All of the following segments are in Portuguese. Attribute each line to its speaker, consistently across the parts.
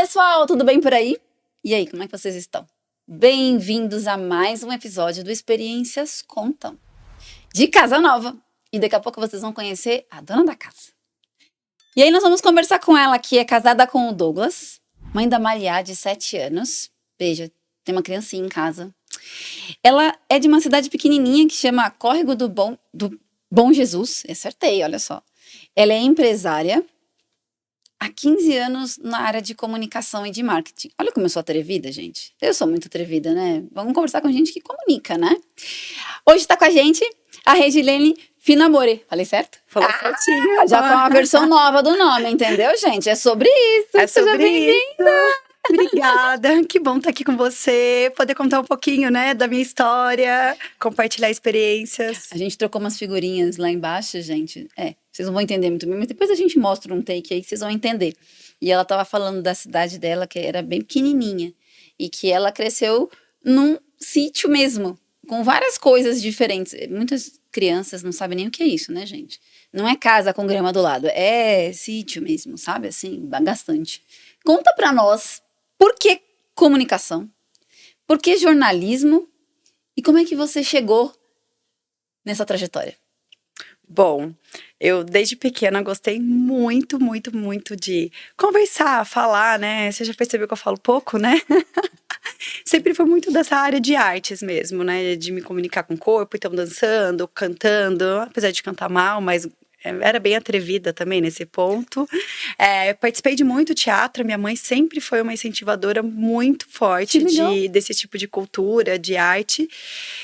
Speaker 1: Pessoal, tudo bem por aí? E aí, como é que vocês estão? Bem-vindos a mais um episódio do Experiências Contam, de casa nova. E daqui a pouco vocês vão conhecer a dona da casa. E aí nós vamos conversar com ela, que é casada com o Douglas, mãe da Mariá, de 7 anos. Veja, tem uma criancinha em casa. Ela é de uma cidade pequenininha que chama Córrego do Bom Jesus. Acertei, olha só. Ela é empresária há 15 anos na área de comunicação e de marketing. Olha como eu sou atrevida, gente. Eu sou muito atrevida, né? Vamos conversar com gente que comunica, né? Hoje está com a gente a Regilene Finamore. Falei certo?
Speaker 2: Falou certinho.
Speaker 1: Já com uma versão nova do nome, entendeu, gente? É sobre isso.
Speaker 2: É sobre
Speaker 1: Seja bem-vinda.
Speaker 2: Obrigada, que bom estar aqui com você, poder contar um pouquinho, né, da minha história, compartilhar experiências.
Speaker 1: A gente trocou umas figurinhas lá embaixo, gente. Vocês não vão entender muito bem, mas depois a gente mostra um take aí que vocês vão entender. E ela tava falando da cidade dela, que era bem pequenininha, e que ela cresceu num sítio mesmo, com várias coisas diferentes. Muitas crianças não sabem nem o que é isso, né, gente? Não é casa com grama do lado, é sítio mesmo, sabe? Assim, bastante. Conta pra nós, por que comunicação? Por que jornalismo? E como é que você chegou nessa trajetória?
Speaker 2: Bom, eu desde pequena gostei muito, muito, muito de conversar, falar, né? Você já percebeu que eu falo pouco, né? Sempre foi muito dessa área de artes mesmo, né? De me comunicar com o corpo, então dançando, cantando, apesar de cantar mal, mas era bem atrevida também nesse ponto. Participei de muito teatro, minha mãe sempre foi uma incentivadora muito forte desse tipo de cultura, de arte.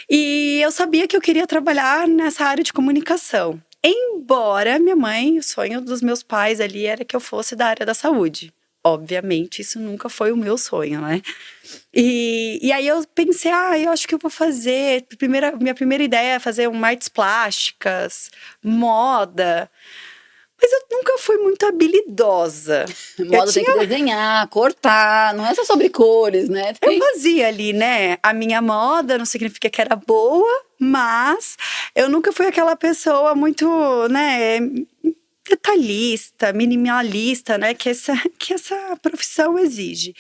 Speaker 2: E eu sabia que eu queria trabalhar nessa área de comunicação. Embora minha mãe, o sonho dos meus pais ali era que eu fosse da área da saúde. Obviamente, isso nunca foi o meu sonho, né? E aí eu pensei, eu acho que eu vou fazer. Minha primeira ideia é fazer artes plásticas, moda. Mas eu nunca fui muito habilidosa.
Speaker 1: Moda tem que desenhar, cortar, não é só sobre cores, né?
Speaker 2: Eu fazia ali, né? A minha moda não significa que era boa, mas eu nunca fui aquela pessoa muito, né, detalhista, minimalista, né, que essa profissão exige.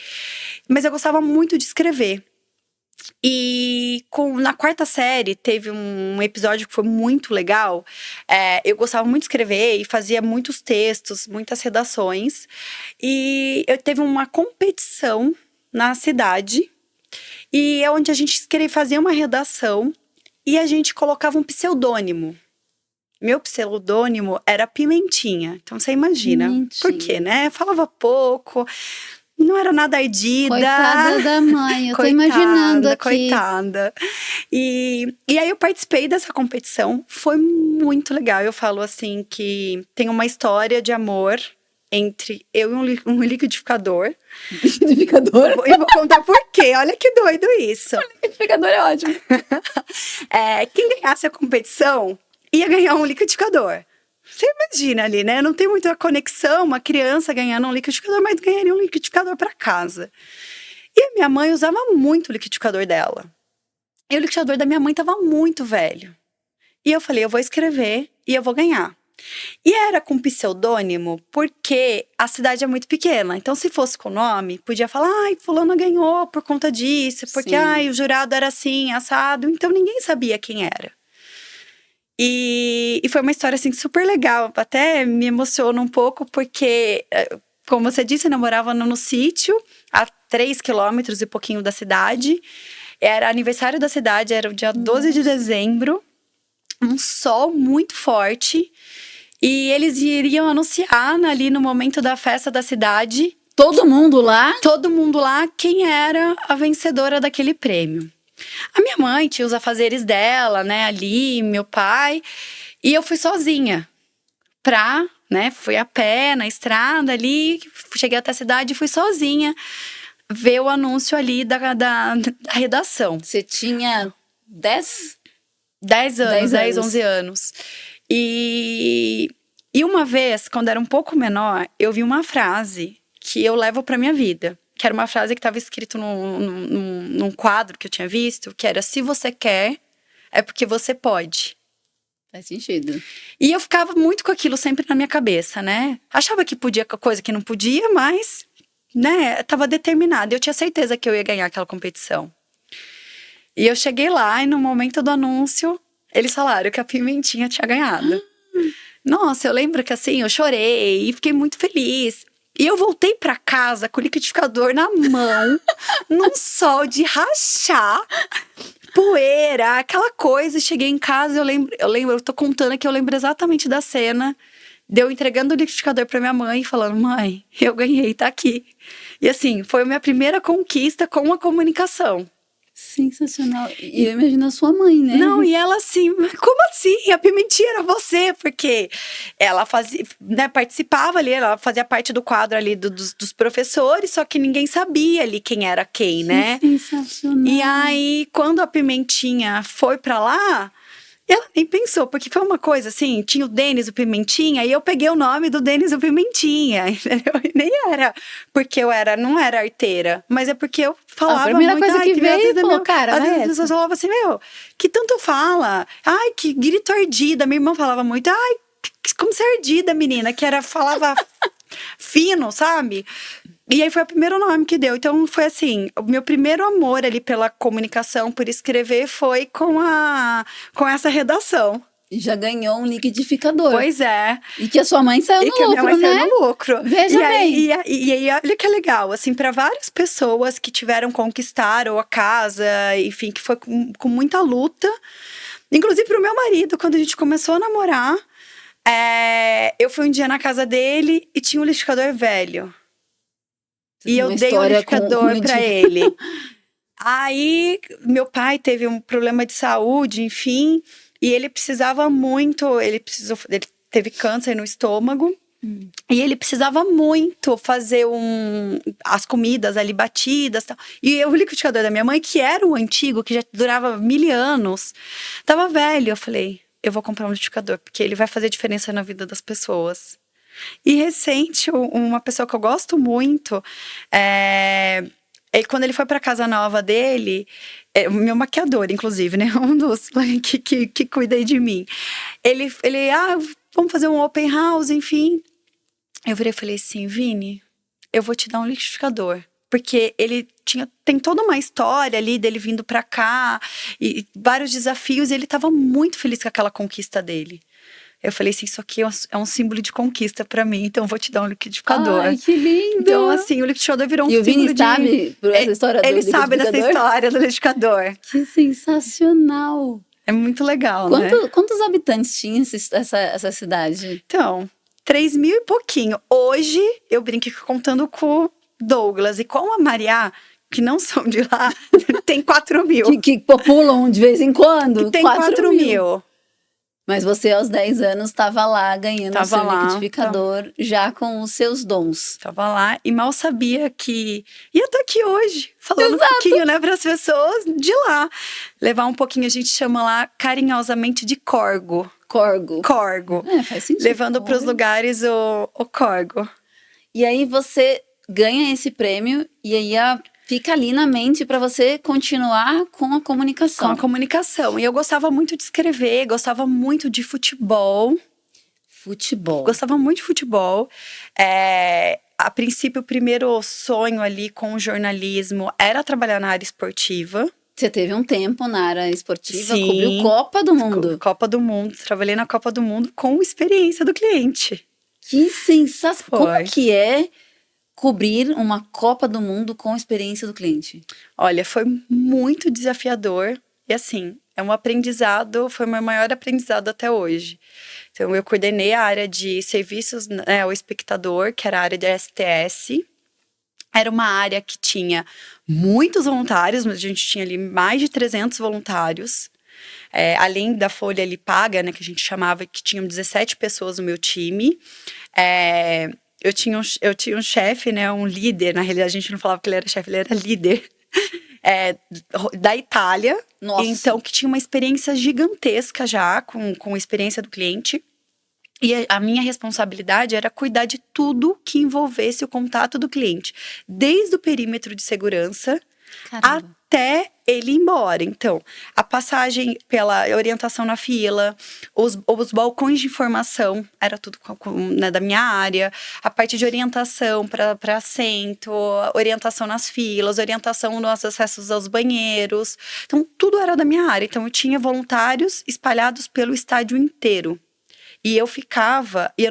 Speaker 2: Mas eu gostava muito de escrever. E na quarta série teve um episódio que foi muito legal. Eu gostava muito de escrever e fazia muitos textos, muitas redações. E eu teve uma competição na cidade, e é onde a gente queria fazer uma redação e a gente colocava um pseudônimo. Meu pseudônimo era Pimentinha. Então você imagina. Por quê, né? Eu falava pouco. Não era nada ardida.
Speaker 1: Coitada da mãe, eu tô imaginando aqui.
Speaker 2: Coitada. E aí eu participei dessa competição, foi muito legal. Eu falo assim que tem uma história de amor entre eu e um liquidificador.
Speaker 1: Liquidificador?
Speaker 2: E vou contar por quê, olha que doido isso.
Speaker 1: O liquidificador é ótimo.
Speaker 2: Quem ganhasse a competição ia ganhar um liquidificador. Você imagina ali, né? Não tem muita conexão, uma criança ganhando um liquidificador, mas ganharia um liquidificador para casa. E a minha mãe usava muito o liquidificador dela. E o liquidificador da minha mãe estava muito velho. E eu falei, eu vou escrever e eu vou ganhar. E era com pseudônimo porque a cidade é muito pequena. Então, se fosse com nome, podia falar, fulano ganhou por conta disso. Porque, o jurado era assim, assado. Então, ninguém sabia quem era. E foi uma história, assim, super legal. Até me emociona um pouco, porque, como você disse, eu morava no sítio, a 3 quilômetros e pouquinho da cidade. Era aniversário da cidade, era o dia 12 de dezembro. Um sol muito forte. E eles iriam anunciar ali no momento da festa da cidade.
Speaker 1: Todo mundo lá?
Speaker 2: Todo mundo lá, quem era a vencedora daquele prêmio. A minha mãe tinha os afazeres dela, né, ali, meu pai. E eu fui sozinha fui a pé na estrada ali, cheguei até a cidade e fui sozinha ver o anúncio ali da redação.
Speaker 1: Você tinha 10
Speaker 2: anos, 10, 11 anos. E uma vez, quando era um pouco menor, eu vi uma frase que eu levo pra minha vida. Que era uma frase que estava escrito num quadro que eu tinha visto, que era, se você quer, é porque você pode.
Speaker 1: Faz sentido.
Speaker 2: E eu ficava muito com aquilo sempre na minha cabeça, né? Achava que podia coisa que não podia, mas né, tava determinada. Eu tinha certeza que eu ia ganhar aquela competição. E eu cheguei lá e no momento do anúncio, eles falaram que a Pimentinha tinha ganhado. Nossa, eu lembro que assim, eu chorei e fiquei muito feliz. E eu voltei pra casa com o liquidificador na mão, num sol de rachar, poeira, aquela coisa. E cheguei em casa, eu tô contando aqui, eu lembro exatamente da cena. De eu entregando o liquidificador pra minha mãe e falando, mãe, eu ganhei, tá aqui. E assim, foi a minha primeira conquista com a comunicação.
Speaker 1: Sensacional. E eu imagino a sua mãe, né?
Speaker 2: Não, e ela assim, como assim? A Pimentinha era você? Porque ela fazia, né, participava ali, ela fazia parte do quadro ali dos professores, só que ninguém sabia ali quem era quem, né?
Speaker 1: Que sensacional.
Speaker 2: E aí, quando a Pimentinha foi pra lá, ela nem pensou, porque foi uma coisa assim, tinha o Denis o Pimentinha, e eu peguei o nome do Denis o Pimentinha, entendeu? E nem era porque não era arteira, mas é porque eu falava
Speaker 1: A primeira
Speaker 2: muito,
Speaker 1: coisa que veio, falou, cara,
Speaker 2: às
Speaker 1: vai
Speaker 2: vezes as
Speaker 1: essa.
Speaker 2: pessoas falavam assim, que tanto fala, ai, que grito ardida, minha irmã falava muito, ai, como você é ardida, menina, falava fino, sabe? E aí foi o primeiro nome que deu. Então foi assim, o meu primeiro amor ali pela comunicação, por escrever, foi com essa redação.
Speaker 1: E já ganhou um liquidificador.
Speaker 2: Pois é.
Speaker 1: E que a sua mãe saiu no
Speaker 2: que a minha
Speaker 1: lucro,
Speaker 2: mãe
Speaker 1: né?
Speaker 2: saiu no lucro.
Speaker 1: Veja bem.
Speaker 2: E aí, olha que legal, assim, para várias pessoas que tiveram conquistar ou a casa, enfim, que foi com muita luta. Inclusive pro meu marido, quando a gente começou a namorar, eu fui um dia na casa dele e tinha um liquidificador velho. E eu dei o liquidificador pra ele. Aí, meu pai teve um problema de saúde, enfim, e ele precisava muito, ele teve câncer no estômago, e ele precisava muito fazer as comidas ali batidas, tal. E o liquidificador da minha mãe, que era o antigo, que já durava 1000 anos, tava velho. Eu falei, eu vou comprar um liquidificador, porque ele vai fazer diferença na vida das pessoas. E recente, uma pessoa que eu gosto muito, quando ele foi pra casa nova dele, o meu maquiador, inclusive, né? Um dos que cuida de mim. Ele, vamos fazer um open house, enfim. Eu virei e falei assim, Vini, eu vou te dar um liquidificador. Porque ele tem toda uma história ali dele vindo pra cá, e vários desafios, e ele tava muito feliz com aquela conquista dele. Eu falei assim, isso aqui é um símbolo de conquista pra mim, então eu vou te dar um liquidificador.
Speaker 1: Ai, que lindo!
Speaker 2: Então, assim, o liquidificador virou um símbolo de...
Speaker 1: E o Vini sabe por essa história do liquidificador?
Speaker 2: Ele sabe dessa história do liquidificador.
Speaker 1: Que sensacional!
Speaker 2: É muito legal, né?
Speaker 1: Quantos habitantes tinha essa cidade?
Speaker 2: Então, 3.000 e pouquinho. Hoje, eu brinco contando com o Douglas e com a Maria, que não são de lá, tem 4.000.
Speaker 1: Que populam de vez em quando?
Speaker 2: Tem 4.000.
Speaker 1: Mas você, aos 10 anos, estava lá ganhando o seu liquidificador, já com os seus dons.
Speaker 2: Tava lá e mal sabia que ia estar aqui hoje, falando um pouquinho, né, para as pessoas de lá. Levar um pouquinho, a gente chama lá carinhosamente de corgo.
Speaker 1: Corgo.
Speaker 2: Faz sentido. Levando para os lugares o corgo.
Speaker 1: E aí você ganha esse prêmio e aí fica ali na mente para você continuar com a comunicação.
Speaker 2: Com a comunicação. E eu gostava muito de escrever, gostava muito de futebol. Gostava muito de futebol. A princípio, o primeiro sonho ali com o jornalismo era trabalhar na área esportiva.
Speaker 1: Você teve um tempo na área esportiva,
Speaker 2: Sim,
Speaker 1: cobriu Copa do Mundo.
Speaker 2: Copa do Mundo. Trabalhei na Copa do Mundo com experiência do cliente.
Speaker 1: Que sensação! Como que é cobrir uma Copa do Mundo com experiência do cliente?
Speaker 2: Olha, foi muito desafiador. E assim, é um aprendizado, foi o meu maior aprendizado até hoje. Então, eu coordenei a área de serviços ao espectador, que era a área de STS. Era uma área que tinha muitos voluntários, mas a gente tinha ali mais de 300 voluntários. Além da folha ali paga, né, que a gente chamava, que tinham 17 pessoas no meu time. Eu tinha um chefe, né, um líder, na realidade a gente não falava que ele era chefe, ele era líder. Da Itália.
Speaker 1: Nossa.
Speaker 2: Então, que tinha uma experiência gigantesca já com a experiência do cliente. E a minha responsabilidade era cuidar de tudo que envolvesse o contato do cliente. Desde o perímetro de segurança até ele ir embora. Então, a passagem pela orientação na fila, os balcões de informação, era tudo né, da minha área, a parte de orientação para assento, orientação nas filas, orientação nos acessos aos banheiros. Então, tudo era da minha área. Então, eu tinha voluntários espalhados pelo estádio inteiro. E eu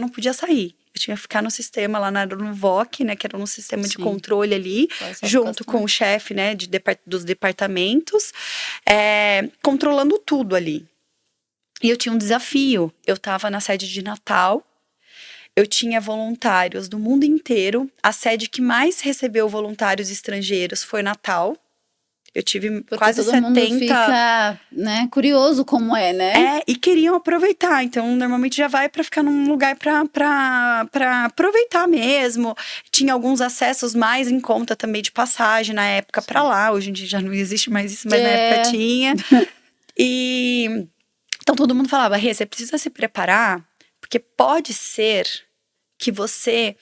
Speaker 2: não podia sair. Eu tinha que ficar no sistema lá no VOC, né, que era um sistema de controle ali, junto com o chefe, né, dos departamentos, controlando tudo ali. E eu tinha um desafio. Eu estava na sede de Natal, eu tinha voluntários do mundo inteiro. A sede que mais recebeu voluntários estrangeiros foi Natal. Eu tive
Speaker 1: porque
Speaker 2: quase
Speaker 1: todo
Speaker 2: 70.
Speaker 1: Mundo fica, né, curioso como né?
Speaker 2: E queriam aproveitar. Então, normalmente já vai para ficar num lugar para aproveitar mesmo. Tinha alguns acessos mais em conta também de passagem na época para lá. Hoje em dia já não existe mais isso, mas na época tinha. E então todo mundo falava: Rê, você precisa se preparar, porque pode ser que você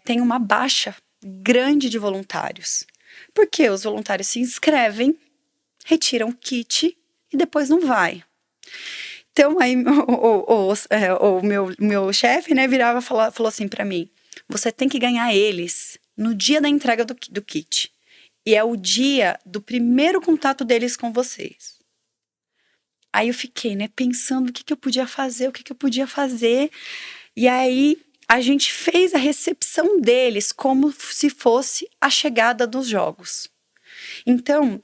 Speaker 2: tenha uma baixa grande de voluntários. Porque os voluntários se inscrevem, retiram o kit e depois não vai. Então, aí o meu chefe, né, virava e falou assim pra mim: você tem que ganhar eles no dia da entrega do kit. E é o dia do primeiro contato deles com vocês. Aí eu fiquei, né, pensando o que eu podia fazer, E aí a gente fez a recepção deles como se fosse a chegada dos jogos. Então,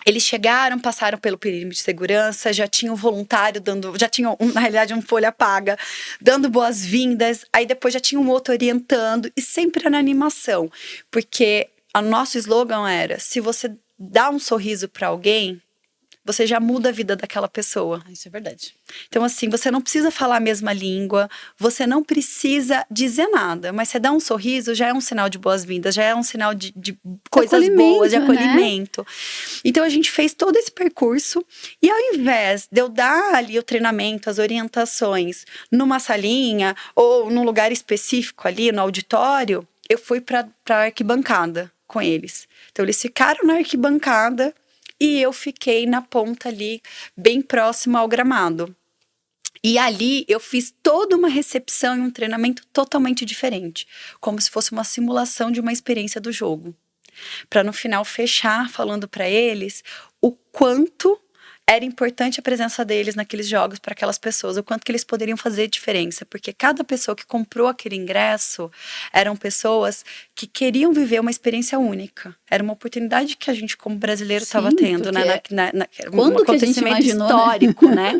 Speaker 2: eles chegaram, passaram pelo perímetro de segurança, já tinham voluntário já tinham, na realidade, um folha paga, dando boas-vindas, aí depois já tinha um outro orientando, e sempre na animação, porque o nosso slogan era: se você dá um sorriso para alguém, você já muda a vida daquela pessoa.
Speaker 1: Isso é verdade.
Speaker 2: Então, assim, você não precisa falar a mesma língua, você não precisa dizer nada, mas você dá um sorriso, já é um sinal de boas-vindas, já é um sinal de coisas boas, de acolhimento. Né? Então, a gente fez todo esse percurso, e ao invés de eu dar ali o treinamento, as orientações, numa salinha, ou num lugar específico ali, no auditório, eu fui para a arquibancada com eles. Então, eles ficaram na arquibancada, e eu fiquei na ponta ali, bem próximo ao gramado. E ali eu fiz toda uma recepção e um treinamento totalmente diferente. Como se fosse uma simulação de uma experiência do jogo. Para no final fechar falando para eles o quanto era importante a presença deles naqueles jogos para aquelas pessoas, o quanto que eles poderiam fazer diferença, porque cada pessoa que comprou aquele ingresso eram pessoas que queriam viver uma experiência única. Era uma oportunidade que a gente, como brasileiro, estava tendo, né?
Speaker 1: Quando
Speaker 2: um acontecimento
Speaker 1: que a gente imaginou,
Speaker 2: histórico, né?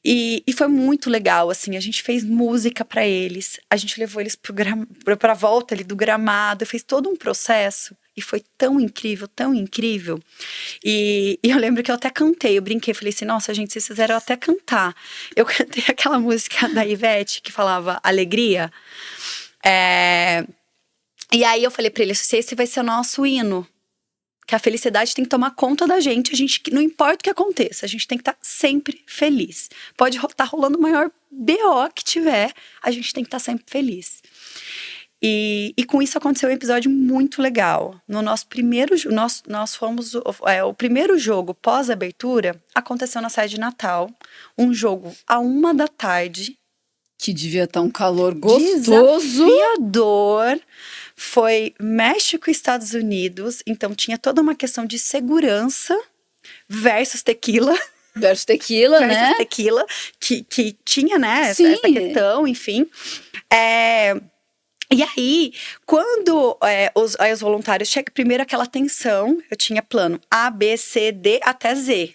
Speaker 2: E foi muito legal, assim, a gente fez música para eles, a gente levou eles para a volta ali do gramado, fez todo um processo. E foi tão incrível, tão incrível. E eu lembro que eu até cantei, eu brinquei, falei assim: nossa, gente, vocês fizeram eu até cantar. Eu cantei aquela música da Ivete que falava Alegria. E aí eu falei pra eles: esse vai ser o nosso hino. Que a felicidade tem que tomar conta da gente. Não importa o que aconteça, a gente tem que estar sempre feliz. Pode estar rolando o maior BO que tiver, a gente tem que estar sempre feliz. E com isso aconteceu um episódio muito legal. No nosso primeiro, nós fomos o primeiro jogo pós-abertura aconteceu na sede de Natal, um jogo à 13h.
Speaker 1: Que devia estar um calor gostoso,
Speaker 2: desafiador. Foi México e Estados Unidos, então tinha toda uma questão de segurança versus tequila.
Speaker 1: Versus tequila, né?
Speaker 2: Versus tequila, que tinha, né, essa questão, enfim. E aí, quando os voluntários chegam, primeiro aquela tensão, eu tinha plano A, B, C, D até Z.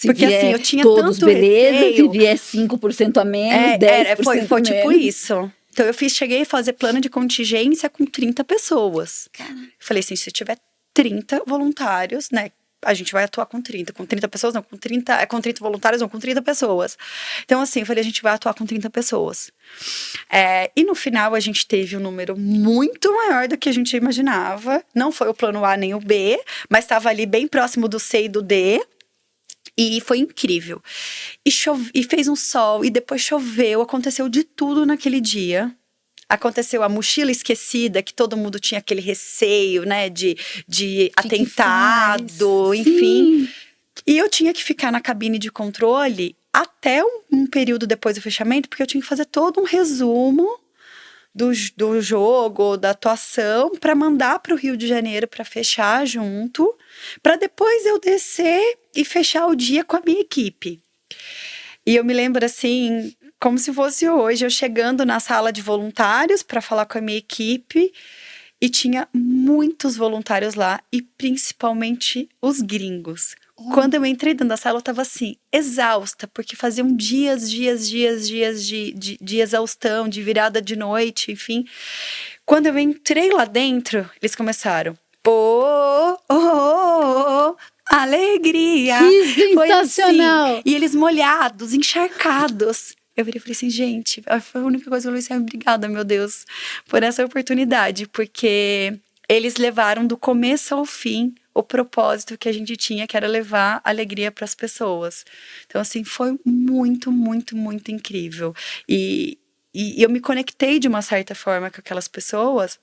Speaker 1: Porque assim, eu tinha todos tanto beleza, receio. Se vier 5% a menos, 10%
Speaker 2: foi
Speaker 1: menos.
Speaker 2: Tipo isso. Então, cheguei a fazer plano de contingência com 30 pessoas.
Speaker 1: Caraca.
Speaker 2: Falei assim, se tiver 30 voluntários, né, a gente vai atuar com 30. Com 30 pessoas, não, com 30 voluntários, não, com 30 pessoas. Então, assim, eu falei, a gente vai atuar com 30 pessoas. E no final, a gente teve um número muito maior do que a gente imaginava. Não foi o plano A nem o B, mas estava ali bem próximo do C e do D. E foi incrível. E fez um sol, e depois choveu, aconteceu de tudo naquele dia. Aconteceu a mochila esquecida, que todo mundo tinha aquele receio, né, de atentado, enfim.
Speaker 1: Sim.
Speaker 2: E eu tinha que ficar na cabine de controle até um período depois do fechamento, porque eu tinha que fazer todo um resumo do jogo, da atuação, para mandar para o Rio de Janeiro para fechar junto, para depois eu descer e fechar o dia com a minha equipe. E eu me lembro assim, como se fosse hoje, eu chegando na sala de voluntários para falar com a minha equipe, e tinha muitos voluntários lá, e principalmente os gringos. Quando eu entrei dentro da sala, eu tava assim, exausta, porque faziam dias de exaustão, de virada de noite, enfim. Quando eu entrei lá dentro, eles começaram, alegria!
Speaker 1: Que
Speaker 2: Foi
Speaker 1: sensacional!
Speaker 2: assim, e eles molhados, encharcados. Eu virei e falei assim, gente, foi a única coisa que eu falei assim, obrigada, meu Deus, por essa oportunidade, porque eles levaram do começo ao fim o propósito que a gente tinha, que era levar alegria para as pessoas. Então, assim, foi muito, muito, muito incrível. E eu me conectei de uma certa forma com aquelas pessoas.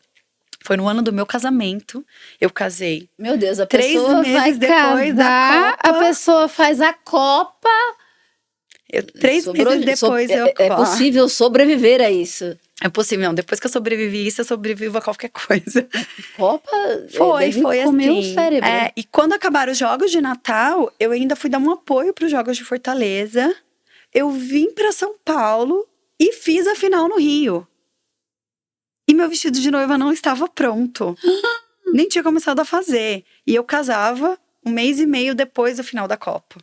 Speaker 2: Foi no ano do meu casamento, eu casei.
Speaker 1: Meu Deus, a
Speaker 2: 3
Speaker 1: pessoa
Speaker 2: meses
Speaker 1: vai
Speaker 2: depois da
Speaker 1: casar,
Speaker 2: Copa.
Speaker 1: a pessoa faz a Copa.
Speaker 2: 3 meses depois
Speaker 1: é possível sobreviver a isso.
Speaker 2: É possível, não. Depois que eu sobrevivi isso, eu sobrevivo a qualquer coisa.
Speaker 1: Copa deve
Speaker 2: Foi
Speaker 1: comer
Speaker 2: assim.
Speaker 1: o cérebro.
Speaker 2: E quando acabaram os jogos de Natal, eu ainda fui dar um apoio para os Jogos de Fortaleza. Eu vim para São Paulo e fiz a final no Rio. E meu vestido de noiva não estava pronto. Nem tinha começado a fazer. E eu casava 1 mês e meio depois do final da Copa.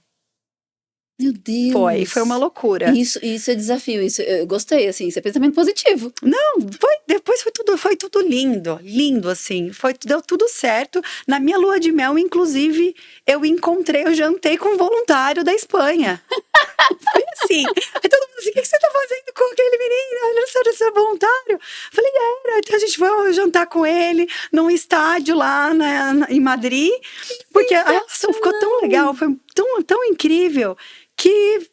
Speaker 1: Meu Deus.
Speaker 2: Foi uma loucura.
Speaker 1: Isso é desafio, isso eu gostei, assim, isso é pensamento positivo.
Speaker 2: Não, depois foi tudo lindo, assim, deu tudo certo. Na minha lua de mel, inclusive, eu jantei com um voluntário da Espanha. Foi assim, aí todo mundo assim, o que você tá fazendo com aquele menino? Olha só, você é voluntário? Falei, então a gente vai jantar com ele num estádio lá em Madrid, porque a relação ficou tão legal, foi tão incrível, que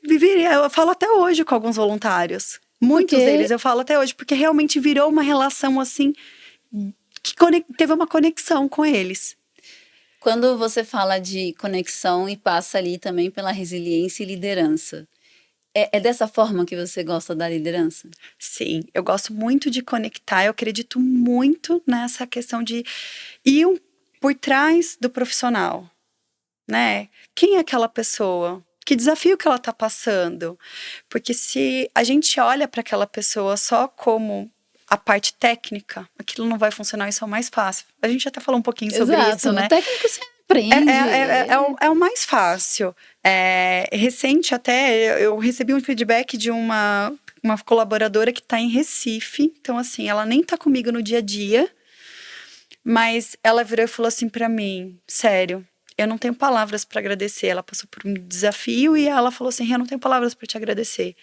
Speaker 2: eu falo até hoje com alguns voluntários. Muitos deles eu falo até hoje, porque realmente virou uma relação assim, que teve uma conexão com eles.
Speaker 1: Quando você fala de conexão e passa ali também pela resiliência e liderança, é dessa forma que você gosta da liderança?
Speaker 2: Sim, eu gosto muito de conectar, eu acredito muito nessa questão de ir por trás do profissional, né? Quem é aquela pessoa? Que desafio que ela está passando? Porque se a gente olha para aquela pessoa só como a parte técnica, aquilo não vai funcionar, isso é o mais fácil. A gente até falou um pouquinho sobre isso, né?
Speaker 1: O técnico você aprende.
Speaker 2: É o mais fácil. Recente até, eu recebi um feedback de uma colaboradora que está em Recife. Então, assim, ela nem está comigo no dia a dia, mas ela virou e falou assim para mim, sério, eu não tenho palavras para agradecer. Ela passou por um desafio e ela falou assim, eu não tenho palavras para te agradecer,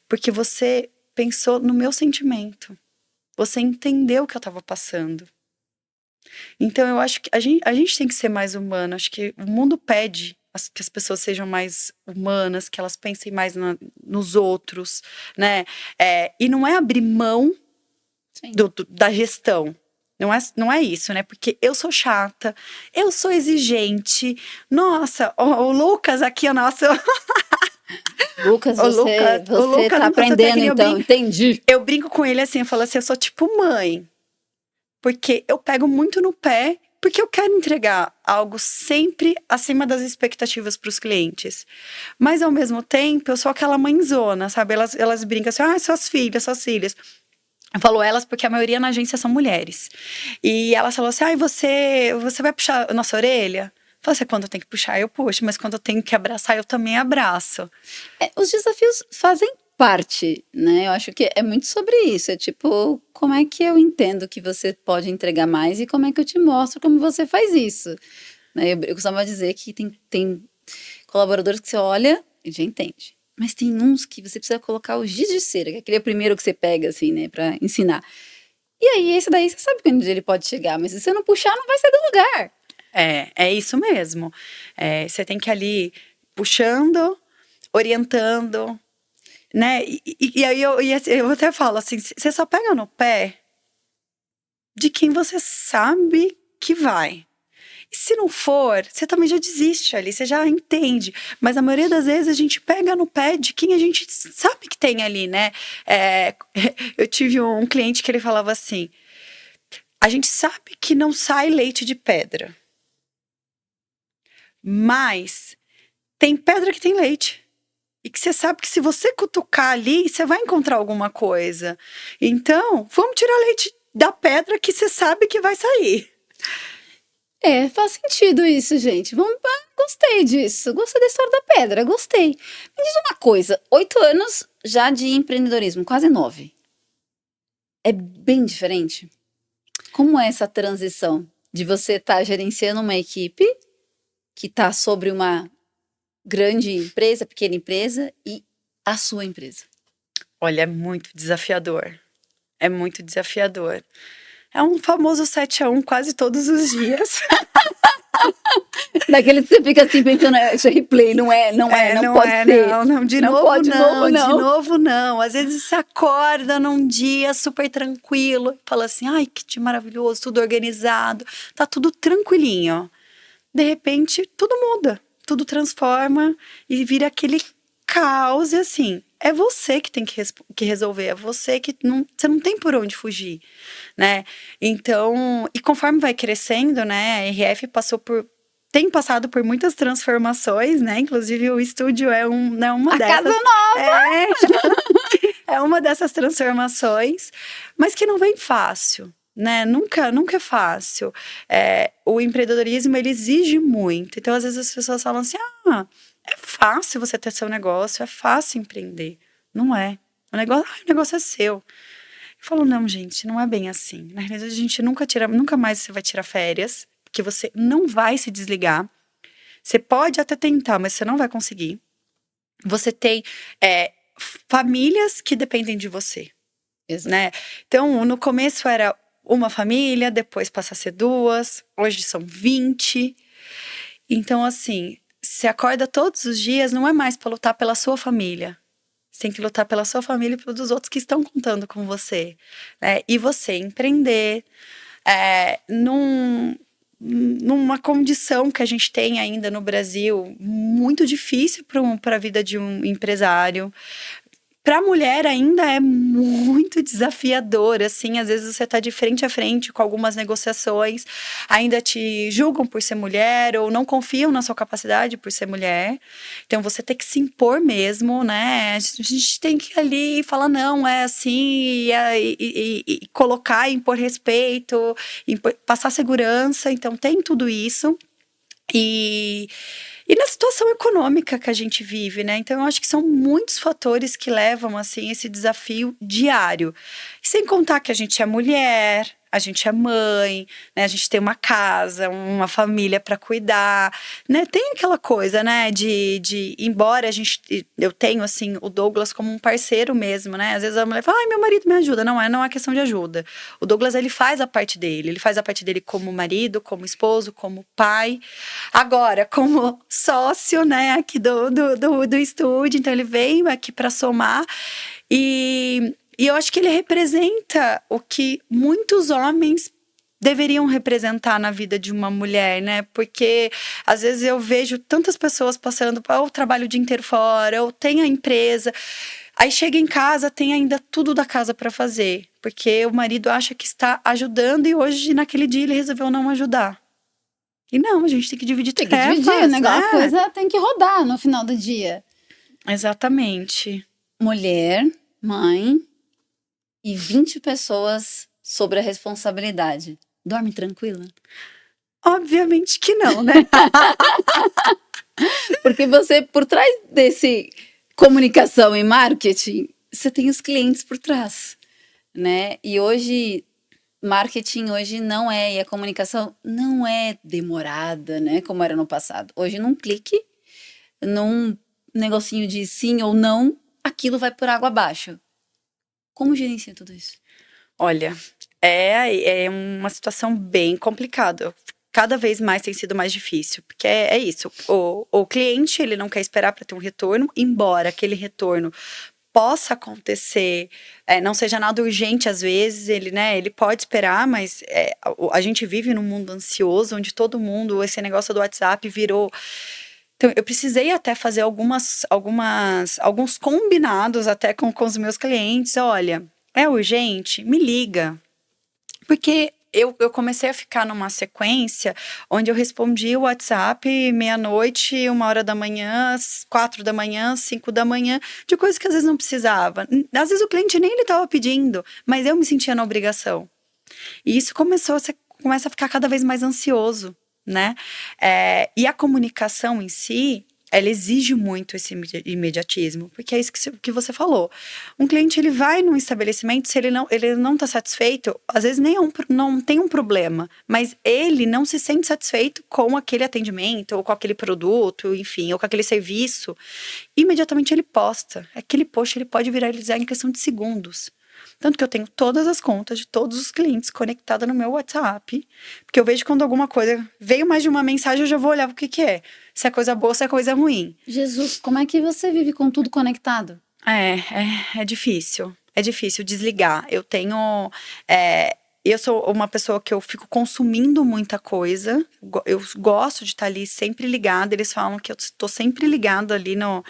Speaker 2: porque você pensou no meu sentimento. Você entendeu o que eu estava passando. Então, eu acho que a gente tem que ser mais humano. Acho que o mundo pede que as pessoas sejam mais humanas, que elas pensem mais nos outros, né? E não é abrir mão da gestão. Não é isso, né? Porque eu sou chata, eu sou exigente. Nossa, o Lucas aqui, o nosso...
Speaker 1: Lucas, você tá aprendendo, então, entendi.
Speaker 2: Eu brinco com ele assim, eu falo assim, eu sou tipo mãe. Porque eu pego muito no pé, porque eu quero entregar algo sempre acima das expectativas para os clientes. Mas, ao mesmo tempo, eu sou aquela mãezona, sabe? Elas brincam assim, suas filhas. Eu falo elas porque a maioria na agência são mulheres. E elas falam assim, você vai puxar a nossa orelha? Eu falo assim, quando eu tenho que puxar, eu puxo. Mas quando eu tenho que abraçar, eu também abraço.
Speaker 1: Os desafios fazem parte, né? Eu acho que é muito sobre isso. É tipo, como é que eu entendo que você pode entregar mais e como é que eu te mostro como você faz isso. Né? Eu costumava dizer que tem colaboradores que você olha e já entende. Mas tem uns que você precisa colocar o giz de cera, que é aquele primeiro que você pega, assim, né, pra ensinar. E aí, esse daí, você sabe onde ele pode chegar, mas se você não puxar, não vai sair do lugar.
Speaker 2: É isso mesmo. Você tem que ir ali puxando, orientando, né? E aí eu até falo assim, você só pega no pé de quem você sabe que vai. E se não for, você também já desiste ali, você já entende. Mas a maioria das vezes a gente pega no pé de quem a gente sabe que tem ali, né? Eu tive um cliente que ele falava assim, a gente sabe que não sai leite de pedra, mas tem pedra que tem leite. E que você sabe que se você cutucar ali, você vai encontrar alguma coisa. Então, vamos tirar leite da pedra que você sabe que vai sair.
Speaker 1: Faz sentido isso, gente. Gostei disso. Gostei da história da pedra, gostei. Me diz uma coisa, 8 anos já de empreendedorismo, quase 9. É bem diferente? Como é essa transição de você estar gerenciando uma equipe que está sobre uma grande empresa, pequena empresa e a sua empresa?
Speaker 2: Olha, é muito desafiador. É muito desafiador. É um famoso 7-1 quase todos os dias.
Speaker 1: Daquele que você fica assim pensando, esse replay não pode ser.
Speaker 2: Não, de novo não. Às vezes você acorda num dia super tranquilo e fala assim, ai, que dia maravilhoso, tudo organizado, tá tudo tranquilinho. De repente, tudo muda, tudo transforma e vira aquele caos e assim, é você que tem que resolver, é você que você não tem por onde fugir, né? Então, e conforme vai crescendo, né, a RF tem passado por muitas transformações, né? Inclusive o estúdio é uma dessas.
Speaker 1: Casa nova!
Speaker 2: É uma dessas transformações, mas que não vem fácil, né? Nunca é fácil. O empreendedorismo, ele exige muito. Então, às vezes as pessoas falam assim, é fácil você ter seu negócio, é fácil empreender. Não é. O negócio é seu. Eu falo, não, gente, não é bem assim. Na realidade, a gente nunca mais você vai tirar férias, porque você não vai se desligar. Você pode até tentar, mas você não vai conseguir. Você tem famílias que dependem de você, né? Então, no começo era uma família, depois passa a ser 2, hoje são 20. Então, assim, você acorda todos os dias, não é mais para lutar pela sua família. Você tem que lutar pela sua família e pelos outros que estão contando com você, né? E você empreender numa condição que a gente tem ainda no Brasil muito difícil para a vida de um empresário. Para a mulher ainda é muito desafiador, assim, às vezes você está de frente a frente com algumas negociações, ainda te julgam por ser mulher ou não confiam na sua capacidade por ser mulher, então você tem que se impor mesmo, né, a gente tem que ir ali e falar não, é assim, e colocar, impor respeito, passar segurança, então tem tudo isso. E na situação econômica que a gente vive, né? Então, eu acho que são muitos fatores que levam, assim, esse desafio diário. E sem contar que a gente é mulher, a gente é mãe, né? A gente tem uma casa, uma família para cuidar, né? Tem aquela coisa, né? Embora eu tenho, assim, o Douglas como um parceiro mesmo, né? Às vezes a mulher fala, ai, meu marido me ajuda. Não é questão de ajuda. O Douglas, ele faz a parte dele. Ele faz a parte dele como marido, como esposo, como pai. Agora, como sócio, né? Aqui do estúdio. Então, ele veio aqui para somar. E eu acho que ele representa o que muitos homens deveriam representar na vida de uma mulher, né? Porque às vezes eu vejo tantas pessoas passando ou trabalho o dia inteiro fora, ou tem a empresa, aí chega em casa, tem ainda tudo da casa para fazer, porque o marido acha que está ajudando e hoje, naquele dia, ele resolveu não ajudar. E não, a gente tem que dividir tarefas,
Speaker 1: tem que dividir, né?
Speaker 2: né?
Speaker 1: A coisa tem que rodar no final do dia.
Speaker 2: Exatamente.
Speaker 1: Mulher, mãe e 20 pessoas sobre a responsabilidade. Dorme tranquila?
Speaker 2: Obviamente que não, né?
Speaker 1: Porque você, por trás desse comunicação e marketing, você tem os clientes por trás, né? E hoje, marketing hoje não e a comunicação não é demorada, né? Como era no passado. Hoje, num clique, num negocinho de sim ou não, aquilo vai por água abaixo. Como gerencia tudo isso?
Speaker 2: Olha, é uma situação bem complicada. Cada vez mais tem sido mais difícil, porque é isso. O cliente, ele não quer esperar para ter um retorno, embora aquele retorno possa acontecer, não seja nada urgente às vezes, ele pode esperar, mas a gente vive num mundo ansioso, onde todo mundo, esse negócio do WhatsApp virou... Então, eu precisei até fazer alguns combinados até com os meus clientes. Olha, é urgente? Me liga. Porque eu comecei a ficar numa sequência onde eu respondia o WhatsApp meia-noite, 1h da manhã, 4 da manhã, 5 da manhã, de coisas que às vezes não precisava. Às vezes o cliente nem ele estava pedindo, mas eu me sentia na obrigação. E isso começa a ficar cada vez mais ansioso, né? E a comunicação em si, ela exige muito esse imediatismo, porque é isso que você falou. Um cliente, ele vai num estabelecimento, se ele não está satisfeito, às vezes não tem um problema, mas ele não se sente satisfeito com aquele atendimento, ou com aquele produto, enfim, ou com aquele serviço, imediatamente ele posta. Aquele post, ele pode viralizar em questão de segundos. Tanto que eu tenho todas as contas de todos os clientes conectadas no meu WhatsApp. Porque eu vejo quando alguma coisa veio mais de uma mensagem, eu já vou olhar o que é. Se é coisa boa, se é coisa ruim.
Speaker 1: Jesus, como é que você vive com tudo conectado?
Speaker 2: É difícil. É difícil desligar. Eu sou uma pessoa que eu fico consumindo muita coisa. Eu gosto de estar ali sempre ligada. Eles falam que eu estou sempre ligada ali não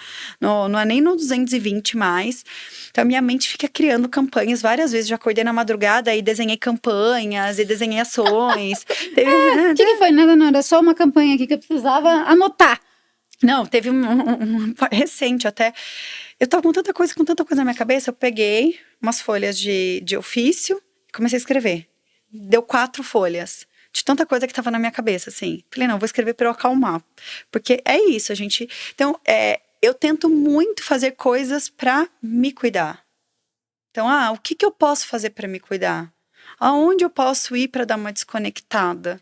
Speaker 2: é nem no 220 mais. Então, a minha mente fica criando campanhas várias vezes. Já acordei na madrugada e desenhei campanhas e desenhei ações.
Speaker 1: O que foi? Não, era só uma campanha aqui que eu precisava anotar.
Speaker 2: Não, teve um recente até. Eu tava com tanta coisa na minha cabeça. Eu peguei umas folhas de ofício. Comecei a escrever. Deu 4 folhas. De tanta coisa que tava na minha cabeça, assim. Falei, não, vou escrever para eu acalmar. Porque é isso, a gente... Então, eu tento muito fazer coisas para me cuidar. Então, o que eu posso fazer para me cuidar? Aonde eu posso ir para dar uma desconectada?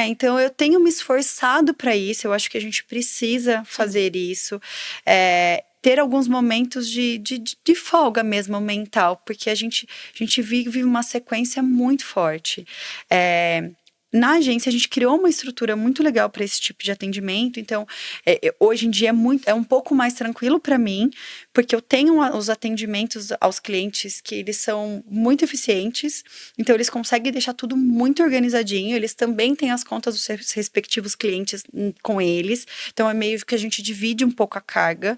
Speaker 2: Então, eu tenho me esforçado para isso. Eu acho que a gente precisa fazer isso. Ter alguns momentos de folga mesmo mental, porque a gente vive uma sequência muito forte. Na agência, a gente criou uma estrutura muito legal para esse tipo de atendimento. Então, hoje em dia é um pouco mais tranquilo para mim, porque eu tenho os atendimentos aos clientes que eles são muito eficientes. Então, eles conseguem deixar tudo muito organizadinho. Eles também têm as contas dos seus respectivos clientes com eles. Então, é meio que a gente divide um pouco a carga.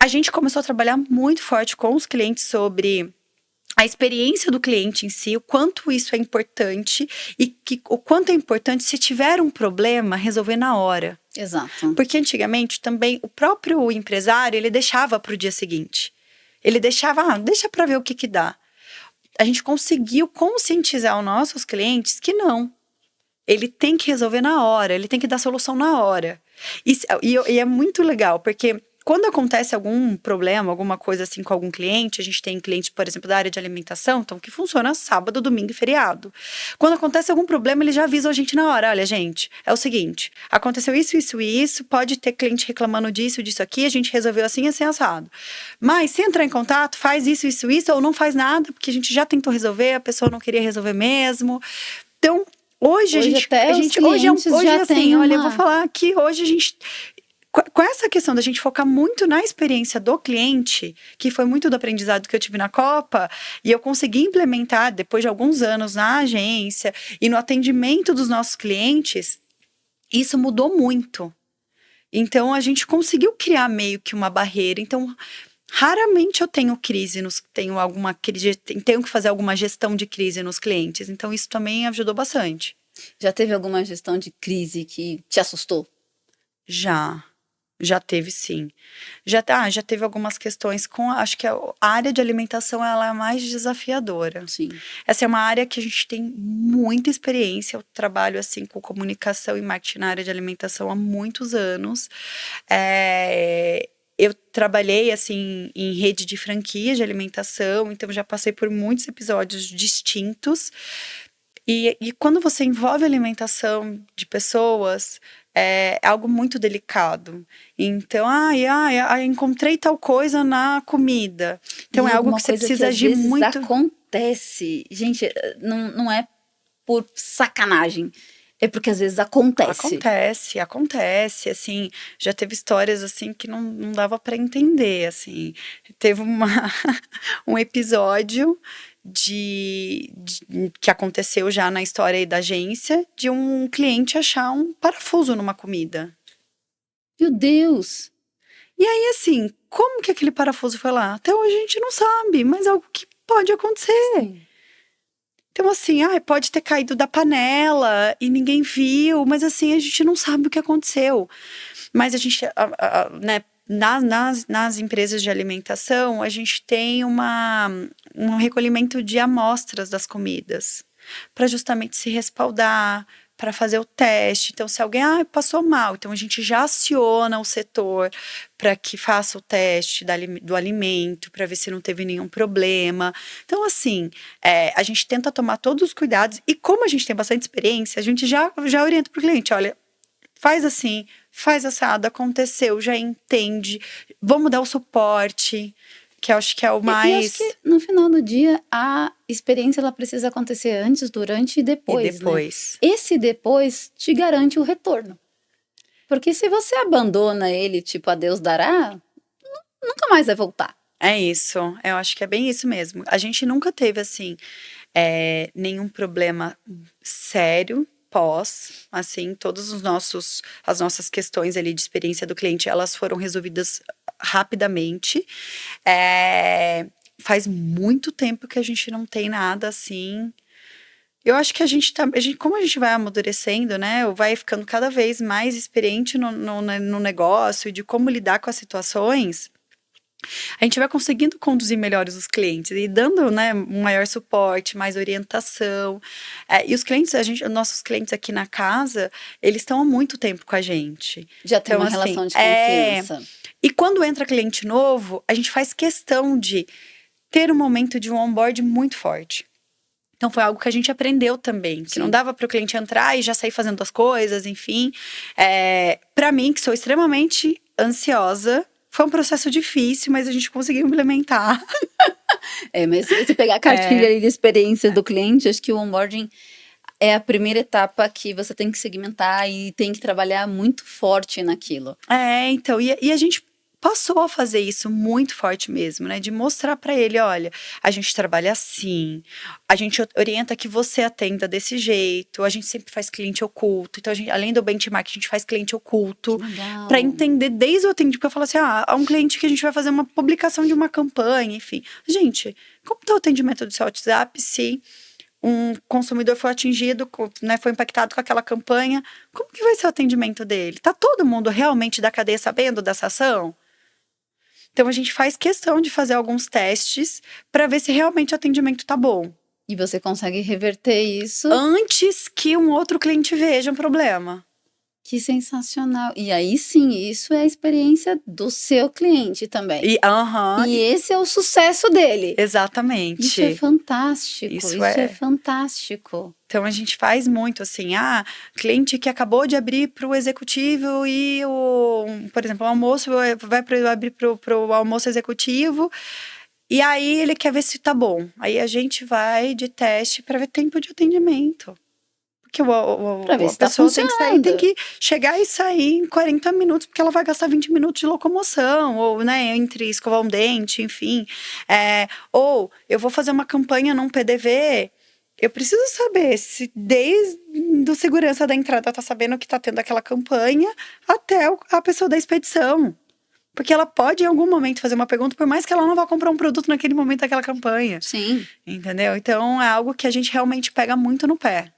Speaker 2: A gente começou a trabalhar muito forte com os clientes sobre a experiência do cliente em si, o quanto isso é importante e o quanto é importante, se tiver um problema, resolver na hora.
Speaker 1: Exato.
Speaker 2: Porque antigamente também o próprio empresário, ele deixava para o dia seguinte. Ele deixava, deixa para ver o que dá. A gente conseguiu conscientizar os nossos clientes que não. Ele tem que resolver na hora, ele tem que dar solução na hora. E é muito legal, porque quando acontece algum problema, alguma coisa assim com algum cliente, a gente tem clientes, por exemplo, da área de alimentação, então que funciona sábado, domingo e feriado. Quando acontece algum problema, eles já avisam a gente na hora. Olha, gente, é o seguinte, aconteceu isso, isso e isso, pode ter cliente reclamando disso aqui, a gente resolveu assim, assim, assado. Mas se entrar em contato, faz isso, isso, isso, ou não faz nada, porque a gente já tentou resolver, a pessoa não queria resolver mesmo. Então, hoje assim, olha, eu vou falar que hoje a gente... Com essa questão da gente focar muito na experiência do cliente, que foi muito do aprendizado que eu tive na Copa, e eu consegui implementar depois de alguns anos na agência e no atendimento dos nossos clientes, isso mudou muito. Então, a gente conseguiu criar meio que uma barreira. Então, raramente eu tenho tenho que fazer alguma gestão de crise nos clientes. Então, isso também ajudou bastante.
Speaker 1: Já teve alguma gestão de crise que te assustou?
Speaker 2: Já teve, sim. Já teve algumas questões acho que a área de alimentação, ela é a mais desafiadora.
Speaker 1: Sim.
Speaker 2: Essa é uma área que a gente tem muita experiência. Eu trabalho, assim, com comunicação e marketing na área de alimentação há muitos anos. Eu trabalhei, assim, em rede de franquias de alimentação, então já passei por muitos episódios distintos. E quando você envolve a alimentação de pessoas, é algo muito delicado. Então, encontrei tal coisa na comida. Então, é algo que você precisa agir muito.
Speaker 1: Acontece. Gente, não é por sacanagem. É porque às vezes acontece.
Speaker 2: Acontece, assim, já teve histórias, assim, que não dava para entender, assim. Teve um episódio que aconteceu já na história aí da agência, de um cliente achar um parafuso numa comida.
Speaker 1: Meu Deus!
Speaker 2: E aí, assim, como que aquele parafuso foi lá? Até hoje a gente não sabe, mas é algo que pode acontecer.
Speaker 1: Sim.
Speaker 2: Então, assim, pode ter caído da panela e ninguém viu, mas assim, a gente não sabe o que aconteceu. Mas a gente, né, nas empresas de alimentação, a gente tem um recolhimento de amostras das comidas, para justamente se respaldar, para fazer o teste. Então, se alguém passou mal, então a gente já aciona o setor para que faça o teste do alimento, para ver se não teve nenhum problema. Então, assim, a gente tenta tomar todos os cuidados, e como a gente tem bastante experiência, a gente já orienta para o cliente: olha, faz assim, faz assado, aconteceu, já entende, vamos dar o suporte, que eu acho que é o mais...
Speaker 1: E acho que no final do dia, a experiência ela precisa acontecer antes, durante e depois, né? Esse depois te garante o retorno. Porque se você abandona ele, tipo, a Deus dará, nunca mais vai voltar.
Speaker 2: É isso, eu acho que é bem isso mesmo. A gente nunca teve, assim, nenhum problema sério pós, assim, as nossas questões ali de experiência do cliente, elas foram resolvidas rapidamente. Faz muito tempo que a gente não tem nada assim. Eu acho que como a gente vai amadurecendo, né, vai ficando cada vez mais experiente no negócio e de como lidar com as situações, a gente vai conseguindo conduzir melhores os clientes e dando, né, um maior suporte, mais orientação. E os clientes, nossos clientes aqui na casa, eles estão há muito tempo com a gente.
Speaker 1: Já tem uma relação de confiança.
Speaker 2: E quando entra cliente novo, a gente faz questão de ter um momento de um onboard muito forte. Então, foi algo que a gente aprendeu também, que não dava para o cliente entrar e já sair fazendo as coisas, enfim. Para mim, que sou extremamente ansiosa, foi um processo difícil, mas a gente conseguiu implementar.
Speaker 1: Mas se você pegar a cartilha ali de experiência do cliente, acho que o onboarding é a primeira etapa que você tem que segmentar e tem que trabalhar muito forte naquilo.
Speaker 2: Então, e a gente passou a fazer isso muito forte mesmo, né? De mostrar para ele: olha, a gente trabalha assim, a gente orienta que você atenda desse jeito, a gente sempre faz cliente oculto. Então, além do benchmark, a gente faz cliente oculto para entender desde o atendimento. Porque eu falo assim: há um cliente que a gente vai fazer uma publicação de uma campanha, enfim. Gente, como está o atendimento do seu WhatsApp se um consumidor foi atingido, né, foi impactado com aquela campanha? Como que vai ser o atendimento dele? Tá todo mundo realmente da cadeia sabendo dessa ação? Então, a gente faz questão de fazer alguns testes para ver se realmente o atendimento tá bom.
Speaker 1: E você consegue reverter isso
Speaker 2: antes que um outro cliente veja um problema.
Speaker 1: Que sensacional. E aí sim, isso é a experiência do seu cliente também. E esse é o sucesso dele.
Speaker 2: Exatamente.
Speaker 1: Isso é fantástico. Isso é fantástico.
Speaker 2: Então, a gente faz muito assim, cliente que acabou de abrir para o executivo e por exemplo, o almoço vai abrir para o almoço executivo, e aí ele quer ver se tá bom. Aí a gente vai de teste para ver tempo de atendimento. Porque a pessoa tem que chegar e sair em 40 minutos, porque ela vai gastar 20 minutos de locomoção, ou, né, entre escovar um dente, enfim. Ou eu vou fazer uma campanha num PDV, eu preciso saber se desde o segurança da entrada tá sabendo que tá tendo aquela campanha, até a pessoa da expedição. Porque ela pode, em algum momento, fazer uma pergunta, por mais que ela não vá comprar um produto naquele momento daquela campanha.
Speaker 1: Sim.
Speaker 2: Entendeu? Então, é algo que a gente realmente pega muito no pé.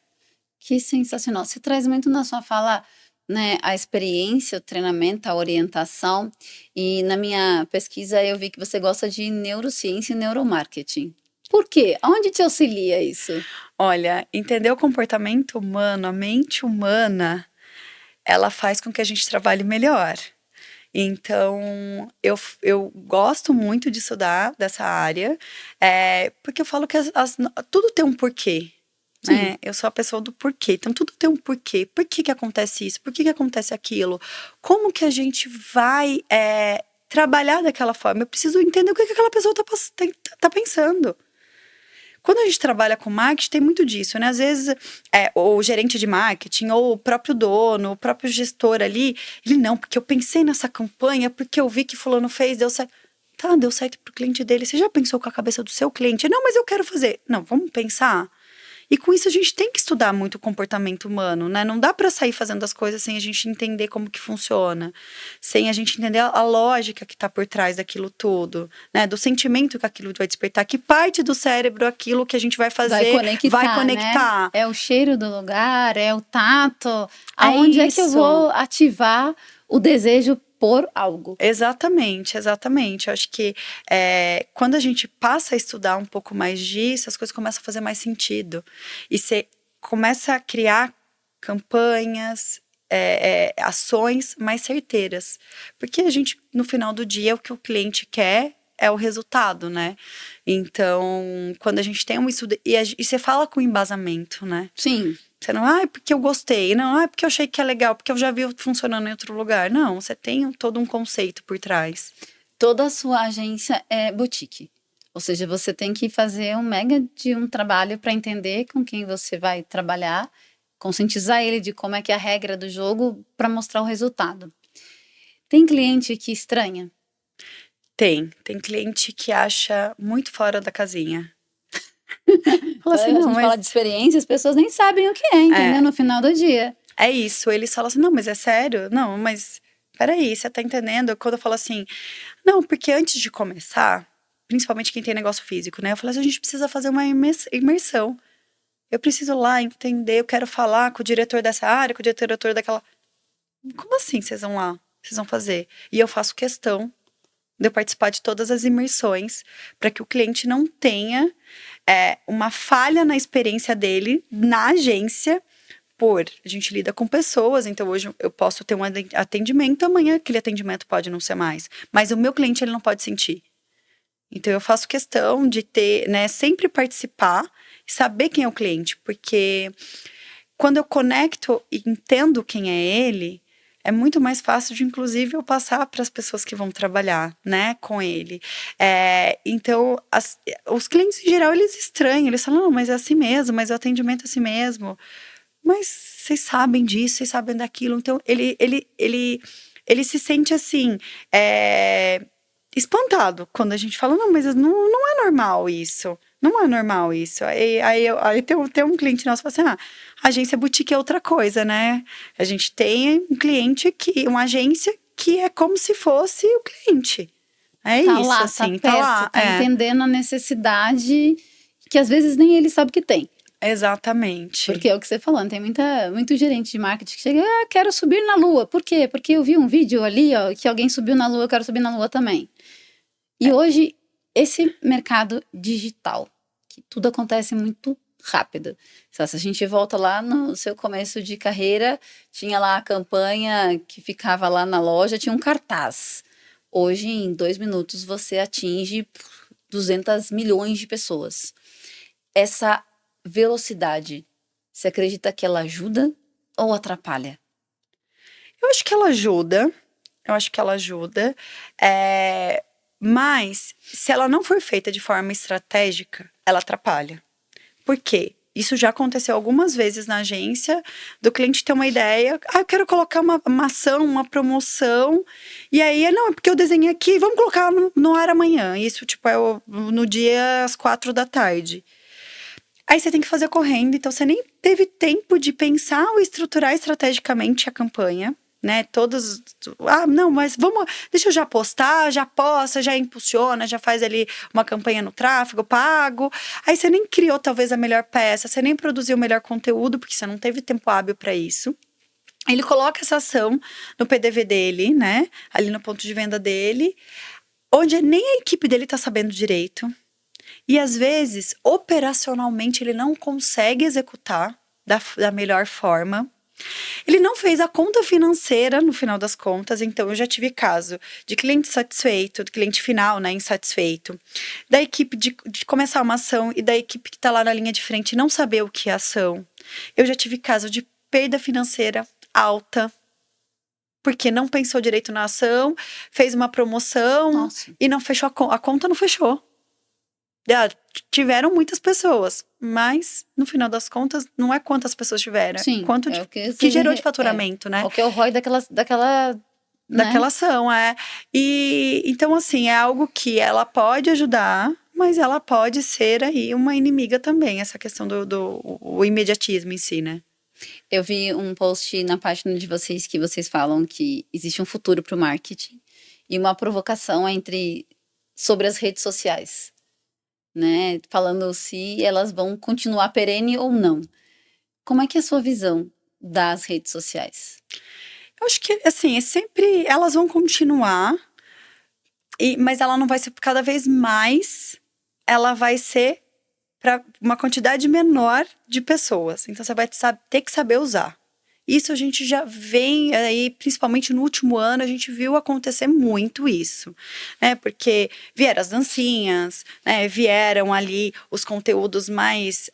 Speaker 1: Que sensacional. Você traz muito na sua fala, né, a experiência, o treinamento, a orientação. E na minha pesquisa eu vi que você gosta de neurociência e neuromarketing. Por quê? Onde te auxilia isso?
Speaker 2: Olha, entender o comportamento humano, a mente humana, ela faz com que a gente trabalhe melhor. Então, eu gosto muito de estudar dessa área, porque eu falo que tudo tem um porquê. Né? Eu sou a pessoa do porquê, então tudo tem um porquê. Por que acontece isso? Por que acontece aquilo? Como que a gente vai trabalhar daquela forma? Eu preciso entender o que aquela pessoa tá pensando. Quando a gente trabalha com marketing, tem muito disso, né? Às vezes, o gerente de marketing, ou o próprio dono, o próprio gestor ali, ele não, porque eu pensei nessa campanha, porque eu vi que fulano fez, deu certo. Tá, deu certo pro cliente dele. Você já pensou com a cabeça do seu cliente? Não, mas eu quero fazer. Não, vamos pensar. E com isso a gente tem que estudar muito o comportamento humano, né? Não dá para sair fazendo as coisas sem a gente entender como que funciona, sem a gente entender a lógica que tá por trás daquilo tudo, né? Do sentimento que aquilo vai despertar, que parte do cérebro aquilo que a gente vai fazer vai conectar.
Speaker 1: Né? É o cheiro do lugar, é o tato.
Speaker 2: É
Speaker 1: Aonde é que eu
Speaker 2: isso.
Speaker 1: vou ativar o desejo por algo?
Speaker 2: Exatamente. Eu acho que quando a gente passa a estudar um pouco mais disso, as coisas começam a fazer mais sentido. E você começa a criar campanhas, ações mais certeiras. Porque a gente, no final do dia, o que o cliente quer é o resultado, né? Então, quando a gente tem um estudo... E você fala com embasamento, né?
Speaker 1: Sim.
Speaker 2: Você não, é porque eu gostei, não, é porque eu achei que é legal, porque eu já vi funcionando em outro lugar. Não, você tem todo um conceito por trás.
Speaker 1: Toda a sua agência é boutique. Ou seja, você tem que fazer um trabalho para entender com quem você vai trabalhar, conscientizar ele de como é que é a regra do jogo para mostrar o resultado. Tem cliente que estranha?
Speaker 2: Tem cliente que acha muito fora da casinha. Fala assim,
Speaker 1: A gente fala de experiência, as pessoas nem sabem o que é, entendeu? No final do dia.
Speaker 2: É isso, eles falam assim, não, mas é sério? Não, mas peraí, você tá entendendo? Quando eu falo assim, não, porque antes de começar, principalmente quem tem negócio físico, né? Eu falo assim, a gente precisa fazer uma imersão. Eu preciso lá entender, eu quero falar com o diretor dessa área, com o diretor daquela... Como assim vocês vão lá? Vocês vão fazer? E eu faço questão de eu participar de todas as imersões para que o cliente não tenha uma falha na experiência dele na agência. A gente lida com pessoas, então hoje eu posso ter um atendimento, amanhã aquele atendimento pode não ser mais. Mas o meu cliente, ele não pode sentir. Então eu faço questão de ter, né, sempre participar e saber quem é o cliente, porque quando eu conecto e entendo quem é ele, é muito mais fácil de, inclusive, eu passar para as pessoas que vão trabalhar, né, com ele. Então, os clientes, em geral, eles estranham, eles falam, não, mas é assim mesmo, mas o atendimento é assim mesmo. Mas vocês sabem disso, vocês sabem daquilo. Então, ele se sente, assim, espantado quando a gente fala, não, mas não é normal isso. Não é normal isso. Aí tem um cliente nosso que fala assim, agência boutique é outra coisa, né? A gente tem um cliente uma agência que é como se fosse o cliente. É
Speaker 1: tá
Speaker 2: isso,
Speaker 1: lá,
Speaker 2: assim,
Speaker 1: tá perto,
Speaker 2: lá.
Speaker 1: Tá entendendo a necessidade que às vezes nem ele sabe que tem.
Speaker 2: Exatamente.
Speaker 1: Porque é o que você falou, tem muito gerente de marketing que chega, quero subir na lua. Por quê? Porque eu vi um vídeo ali, ó, que alguém subiu na lua, eu quero subir na lua também. E hoje, esse mercado digital, que tudo acontece muito rápido. Se a gente volta lá no seu começo de carreira, tinha lá a campanha que ficava lá na loja, tinha um cartaz. Hoje, em 2 minutos, você atinge 200 milhões de pessoas. Essa velocidade, você acredita que ela ajuda ou atrapalha?
Speaker 2: Eu acho que ela ajuda. Mas, se ela não for feita de forma estratégica, ela atrapalha. Por quê? Isso já aconteceu algumas vezes na agência, do cliente ter uma ideia, eu quero colocar uma ação, uma promoção, e aí, não, é porque eu desenhei aqui, vamos colocar no ar amanhã. Isso, tipo, no dia às 4 da tarde. Aí você tem que fazer correndo, então você nem teve tempo de pensar ou estruturar estrategicamente a campanha, né? Não, mas deixa eu já postar, já posta, já impulsiona, já faz ali uma campanha no tráfego, pago. Aí você nem criou talvez a melhor peça, você nem produziu o melhor conteúdo, porque você não teve tempo hábil para isso. Ele coloca essa ação no PDV dele, né? Ali no ponto de venda dele, onde nem a equipe dele tá sabendo direito. E às vezes, operacionalmente, ele não consegue executar da melhor forma. Ele não fez a conta financeira no final das contas, então eu já tive caso de cliente satisfeito, do cliente final, né, insatisfeito, da equipe de começar uma ação e da equipe que está lá na linha de frente não saber o que é ação. Eu já tive caso de perda financeira alta, porque não pensou direito na ação, fez uma promoção.
Speaker 1: Nossa.
Speaker 2: E não fechou a conta não fechou. tiveram muitas pessoas, mas no final das contas não é quantas pessoas tiveram,
Speaker 1: Sim,
Speaker 2: quanto
Speaker 1: é o
Speaker 2: que gerou de faturamento, né?
Speaker 1: O que é o ROI daquela
Speaker 2: Daquela ação, E então, assim, é algo que ela pode ajudar, mas ela pode ser aí uma inimiga também, essa questão o imediatismo em si, né?
Speaker 1: Eu vi um post na página de vocês que vocês falam que existe um futuro para o marketing e uma provocação sobre as redes sociais, né? Falando se elas vão continuar perene ou não. Como é que é a sua visão das redes sociais?
Speaker 2: Eu acho que, assim, sempre elas vão continuar, mas ela não vai ser cada vez mais, ela vai ser para uma quantidade menor de pessoas. Então, você vai ter que saber usar. Isso a gente já vem aí, principalmente no último ano, a gente viu acontecer muito isso, né? Porque vieram as dancinhas, né? Vieram ali os conteúdos mais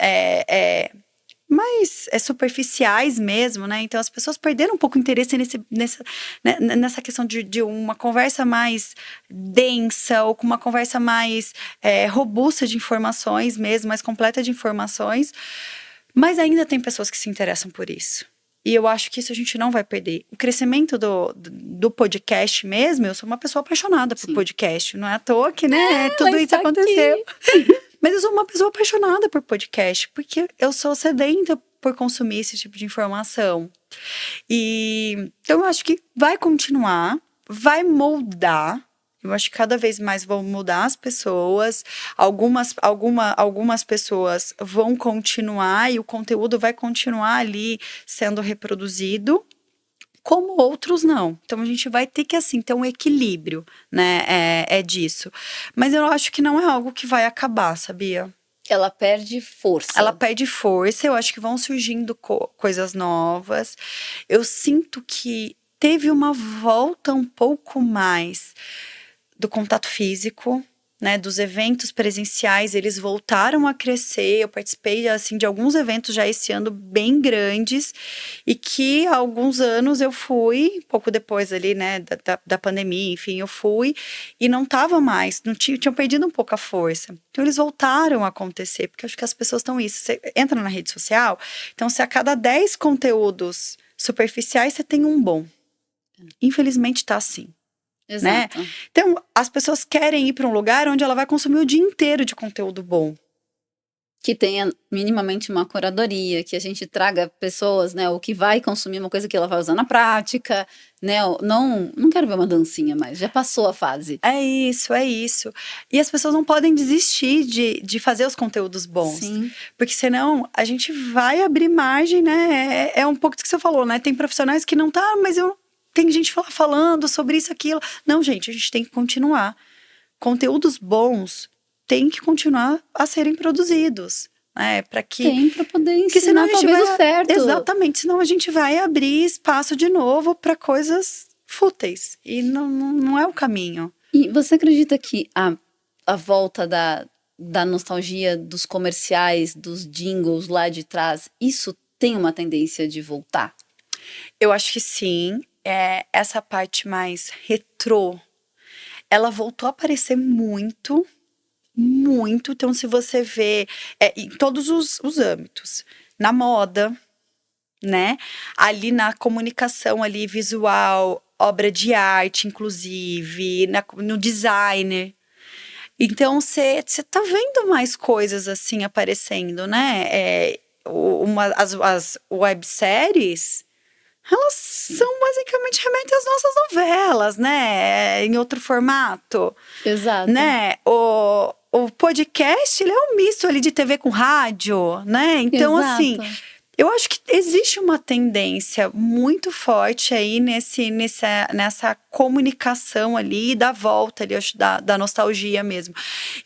Speaker 2: superficiais mesmo, né? Então as pessoas perderam um pouco o interesse nessa questão de uma conversa mais densa ou com uma conversa mais robusta de informações mesmo, mais completa de informações. Mas ainda tem pessoas que se interessam por isso. E eu acho que isso a gente não vai perder. O crescimento do podcast mesmo, eu sou uma pessoa apaixonada por podcast. Não é à toa que, né, tudo isso aconteceu. Mas eu sou uma pessoa apaixonada por podcast, porque eu sou sedenta por consumir esse tipo de informação. Então eu acho que vai continuar, vai moldar. Eu acho que cada vez mais vão mudar as pessoas. Algumas pessoas vão continuar e o conteúdo vai continuar ali sendo reproduzido, como outros não. Então a gente vai ter que, assim, ter um equilíbrio, né? É disso. Mas eu acho que não é algo que vai acabar, sabia?
Speaker 1: Ela perde força.
Speaker 2: Ela perde força, eu acho que vão surgindo coisas novas. Eu sinto que teve uma volta um pouco mais do contato físico, né, dos eventos presenciais, eles voltaram a crescer. Eu participei, assim, de alguns eventos já esse ano bem grandes e que há alguns anos eu fui, pouco depois ali, né, da pandemia, enfim, eu fui e não tava mais, não tinham perdido um pouco a força. Então eles voltaram a acontecer, porque eu acho que as pessoas estão isso. Você entra na rede social, então se a cada 10 conteúdos superficiais você tem um bom. Infelizmente tá assim.
Speaker 1: Exato.
Speaker 2: Né? Então, as pessoas querem ir para um lugar onde ela vai consumir o dia inteiro de conteúdo bom.
Speaker 1: Que tenha minimamente uma curadoria, que a gente traga pessoas, né, o que vai consumir uma coisa que ela vai usar na prática, né, não quero ver uma dancinha mais, já passou a fase.
Speaker 2: É isso. E as pessoas não podem desistir de fazer os conteúdos bons.
Speaker 1: Sim.
Speaker 2: Porque senão a gente vai abrir margem, né, é um pouco do que você falou, né, tem profissionais que não mas tem gente falando sobre isso, aquilo. Não, gente, a gente tem que continuar. Conteúdos bons têm que continuar a serem produzidos. Né, para
Speaker 1: poder ensinar talvez o certo.
Speaker 2: Exatamente, senão a gente vai abrir espaço de novo para coisas fúteis. E não é o caminho.
Speaker 1: E você acredita que a volta da nostalgia dos comerciais, dos jingles lá de trás, isso tem uma tendência de voltar?
Speaker 2: Eu acho que sim. Essa parte mais retrô, ela voltou a aparecer muito. Então, se você vê em todos os âmbitos, na moda, né? Ali na comunicação ali, visual, obra de arte, inclusive, no designer. Então, você tá vendo mais coisas assim aparecendo, né? As webséries, elas são basicamente remetem às nossas novelas, né? Em outro formato.
Speaker 1: Exato.
Speaker 2: Né? O podcast, ele é um misto ali de TV com rádio, né? Então,
Speaker 1: Exato.
Speaker 2: assim, eu acho que existe uma tendência muito forte aí nessa comunicação ali, da volta ali, acho, da nostalgia mesmo.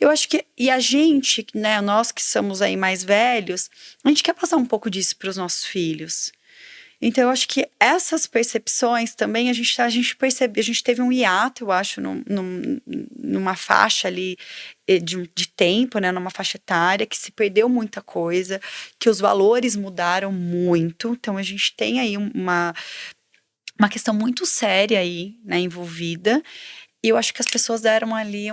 Speaker 2: Eu acho que, e a gente, né, nós que somos aí mais velhos, a gente quer passar um pouco disso para os nossos filhos. Então, eu acho que essas percepções também, a gente percebe, a gente teve um hiato, eu acho, numa faixa ali de tempo, né, numa faixa etária, que se perdeu muita coisa, que os valores mudaram muito. Então, a gente tem aí uma questão muito séria aí, né, envolvida. E eu acho que as pessoas deram ali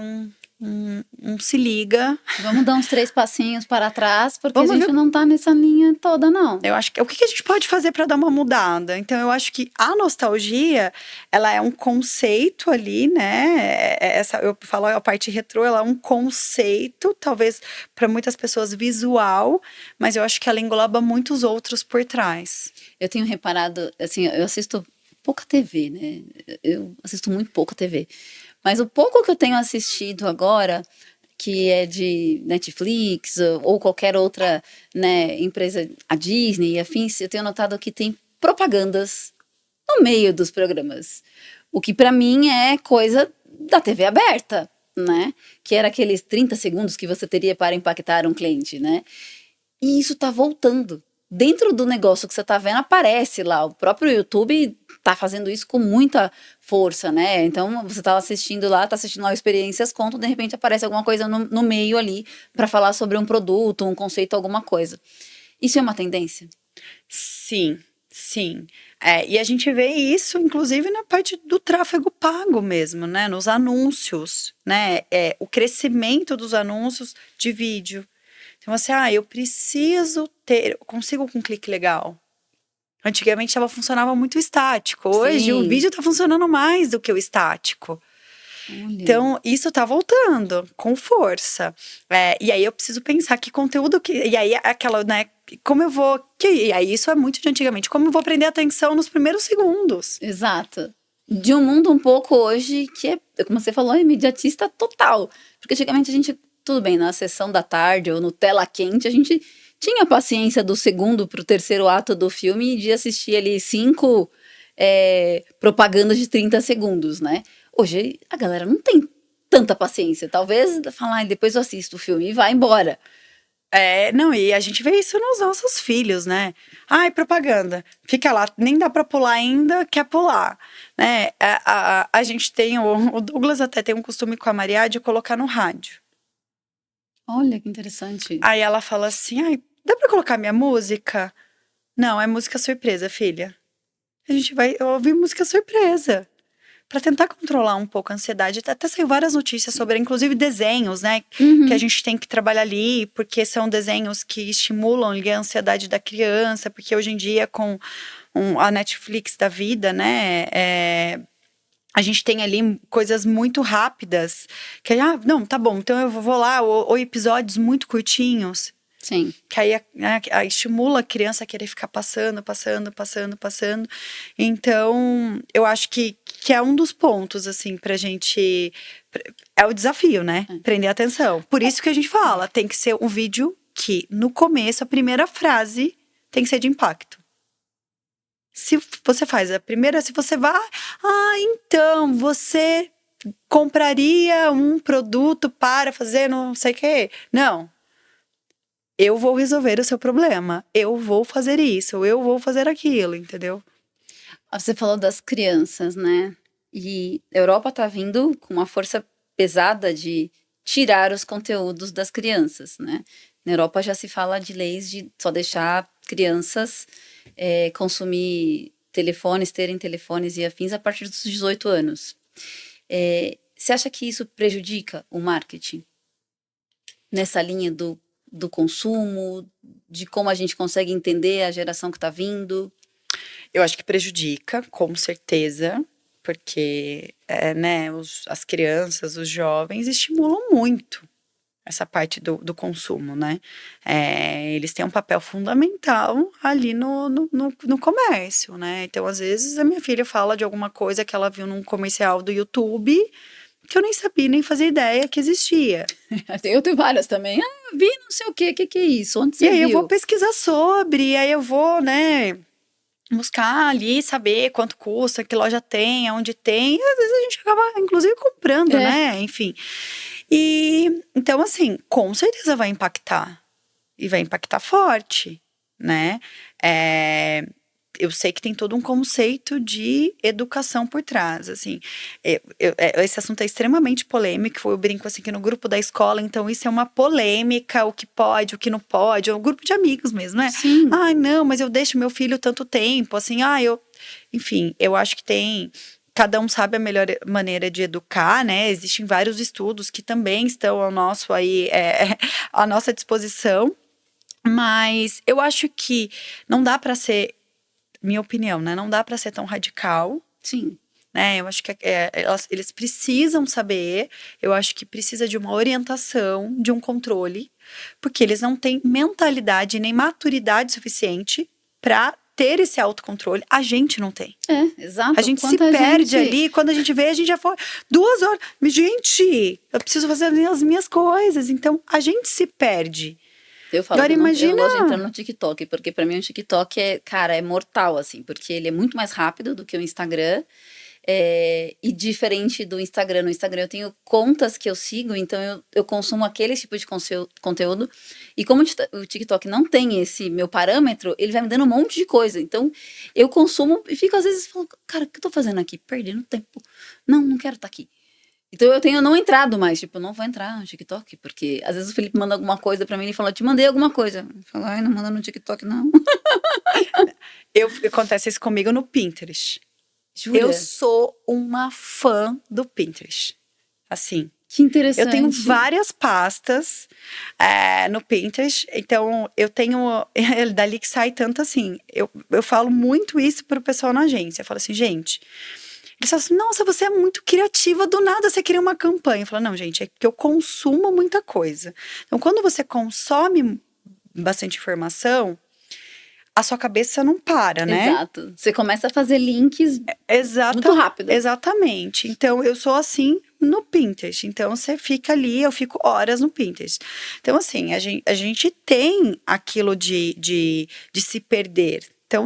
Speaker 2: um se liga.
Speaker 1: Vamos dar uns 3 passinhos para trás, porque
Speaker 2: Vamos
Speaker 1: a gente
Speaker 2: ver.
Speaker 1: não tá nessa linha toda, não.
Speaker 2: Eu acho que o que a gente pode fazer para dar uma mudada? Então, eu acho que a nostalgia, ela é um conceito ali, né? Eu falo a parte retrô, ela é um conceito, talvez para muitas pessoas visual, mas eu acho que ela engloba muitos outros por trás.
Speaker 1: Eu tenho reparado, assim, eu assisto pouca TV, né? Eu assisto muito pouca TV. Mas o pouco que eu tenho assistido agora, que é de Netflix ou qualquer outra, né, empresa, a Disney e afins, eu tenho notado que tem propagandas no meio dos programas. O que para mim é coisa da TV aberta, né? Que era aqueles 30 segundos que você teria para impactar um cliente, né? E isso tá voltando. Dentro do negócio que você tá vendo, aparece lá. O próprio YouTube tá fazendo isso com muita força, né? Então, você tá assistindo lá o Experiências Contam, de repente aparece alguma coisa no meio ali para falar sobre um produto, um conceito, alguma coisa. Isso é uma tendência?
Speaker 2: Sim, sim. E a gente vê isso, inclusive, na parte do tráfego pago mesmo, né? Nos anúncios, né? O crescimento dos anúncios de vídeo. Então, assim, eu preciso ter... Eu consigo com um clique legal. Antigamente funcionava muito estático. Hoje,
Speaker 1: Sim.
Speaker 2: o vídeo tá funcionando mais do que o estático.
Speaker 1: Olha.
Speaker 2: Então, isso tá voltando com força. E aí, eu preciso pensar que conteúdo que... E aí, aquela, né? Como eu vou... E aí, isso é muito de antigamente. Como eu vou prender atenção nos primeiros segundos.
Speaker 1: Exato. De um mundo um pouco hoje que é, como você falou, imediatista total. Porque antigamente a gente, tudo bem, na sessão da tarde ou no tela quente, a gente tinha paciência do segundo pro terceiro ato do filme e de assistir ali 5 propagandas de 30 segundos, né? Hoje a galera não tem tanta paciência. Talvez falar, depois eu assisto o filme e vai embora.
Speaker 2: Não, e a gente vê isso nos nossos filhos, né? Ai, propaganda. Fica lá, nem dá pra pular ainda, quer pular, né? A gente tem, o Douglas até tem um costume com a Maria de colocar no rádio.
Speaker 1: Olha que interessante.
Speaker 2: Aí ela fala assim, ai, dá pra colocar minha música? Não, é música surpresa, filha. A gente vai ouvir música surpresa. Pra tentar controlar um pouco a ansiedade. Até saiu várias notícias sobre, inclusive, desenhos, né?
Speaker 1: Uhum.
Speaker 2: Que a gente tem que trabalhar ali, porque são desenhos que estimulam ali a ansiedade da criança. Porque hoje em dia, com a Netflix da vida, né? A gente tem ali coisas muito rápidas. Que, não, tá bom, então eu vou lá. Ou episódios muito curtinhos.
Speaker 1: Sim.
Speaker 2: Que aí estimula a criança a querer ficar passando. Então, eu acho que é um dos pontos, assim, pra gente... É o desafio, né? Prender a atenção. Por isso que a gente fala, tem que ser um vídeo que, no começo, a primeira frase tem que ser de impacto. Se você faz a primeira, se você vai... então, você compraria um produto para fazer não sei o quê? Não. Eu vou resolver o seu problema. Eu vou fazer isso. Eu vou fazer aquilo, entendeu?
Speaker 1: Você falou das crianças, né? E a Europa tá vindo com uma força pesada de tirar os conteúdos das crianças, né? Na Europa já se fala de leis de só deixar crianças consumir telefones, terem telefones e afins a partir dos 18 anos. Você acha que isso prejudica o marketing? Nessa linha do consumo, de como a gente consegue entender a geração que está vindo?
Speaker 2: Eu acho que prejudica, com certeza, porque né, as crianças, os jovens estimulam muito essa parte do consumo, né? Eles têm um papel fundamental ali no comércio, né? Então, às vezes, a minha filha fala de alguma coisa que ela viu num comercial do YouTube que eu nem sabia, nem fazia ideia que existia.
Speaker 1: Eu tenho várias também. Vi não sei o que é isso? Onde você viu?
Speaker 2: E aí eu vou pesquisar sobre, aí eu vou, né, buscar ali, saber quanto custa, que loja tem, aonde tem. E às vezes a gente acaba, inclusive, comprando, né? Enfim. E, então, assim, com certeza vai impactar. E vai impactar forte, né? Eu sei que tem todo um conceito de educação por trás, assim. Esse assunto é extremamente polêmico, eu brinco assim que no grupo da escola, então isso é uma polêmica, o que pode, o que não pode, é um grupo de amigos mesmo, né?
Speaker 1: Sim.
Speaker 2: Não, mas eu deixo meu filho tanto tempo, assim, enfim, eu acho que cada um sabe a melhor maneira de educar, né? Existem vários estudos que também estão ao nosso aí, à nossa disposição. Mas eu acho que não dá para ser, minha opinião, né? Não dá para ser tão radical.
Speaker 1: Sim.
Speaker 2: Né? Eu acho que eles precisam saber, eu acho que precisa de uma orientação, de um controle, porque eles não têm mentalidade nem maturidade suficiente para ter esse autocontrole. A gente não tem.
Speaker 1: Exato.
Speaker 2: A gente se perde ali, quando a gente vê, a gente já foi 2 horas. Mas, gente, eu preciso fazer as minhas coisas. Então, a gente se perde.
Speaker 1: Eu falo
Speaker 2: Agora,
Speaker 1: que
Speaker 2: imagina...
Speaker 1: eu gosto de entrar no TikTok, porque pra mim o TikTok é mortal, assim, porque ele é muito mais rápido do que o Instagram. E diferente do Instagram, no Instagram eu tenho contas que eu sigo, então eu consumo aquele tipo de conteúdo, e como o TikTok não tem esse meu parâmetro, ele vai me dando um monte de coisa, então eu consumo e fico às vezes falando, cara, o que eu tô fazendo aqui? Perdendo tempo, não quero estar aqui. Então eu tenho não entrado mais, tipo, eu não vou entrar no TikTok, porque às vezes o Felipe manda alguma coisa pra mim e fala, te mandei alguma coisa, eu falo, ai, não manda no TikTok não.
Speaker 2: Acontece isso comigo no Pinterest.
Speaker 1: Jura?
Speaker 2: Eu sou uma fã do Pinterest. Assim.
Speaker 1: Que interessante.
Speaker 2: Eu tenho várias pastas no Pinterest. Então, eu tenho... Dali que sai tanto assim. Eu falo muito isso pro pessoal na agência. Eu falo assim, gente... Eles falam assim, nossa, você é muito criativa. Do nada você cria uma campanha. Eu falo, não, gente, é que eu consumo muita coisa. Então, quando você consome bastante informação... a sua cabeça não para, né?
Speaker 1: Exato. Você começa a fazer links muito rápido.
Speaker 2: Exatamente. Então, eu sou assim no Pinterest. Então, você fica ali, eu fico horas no Pinterest. Então, assim, a gente tem aquilo de se perder. Então,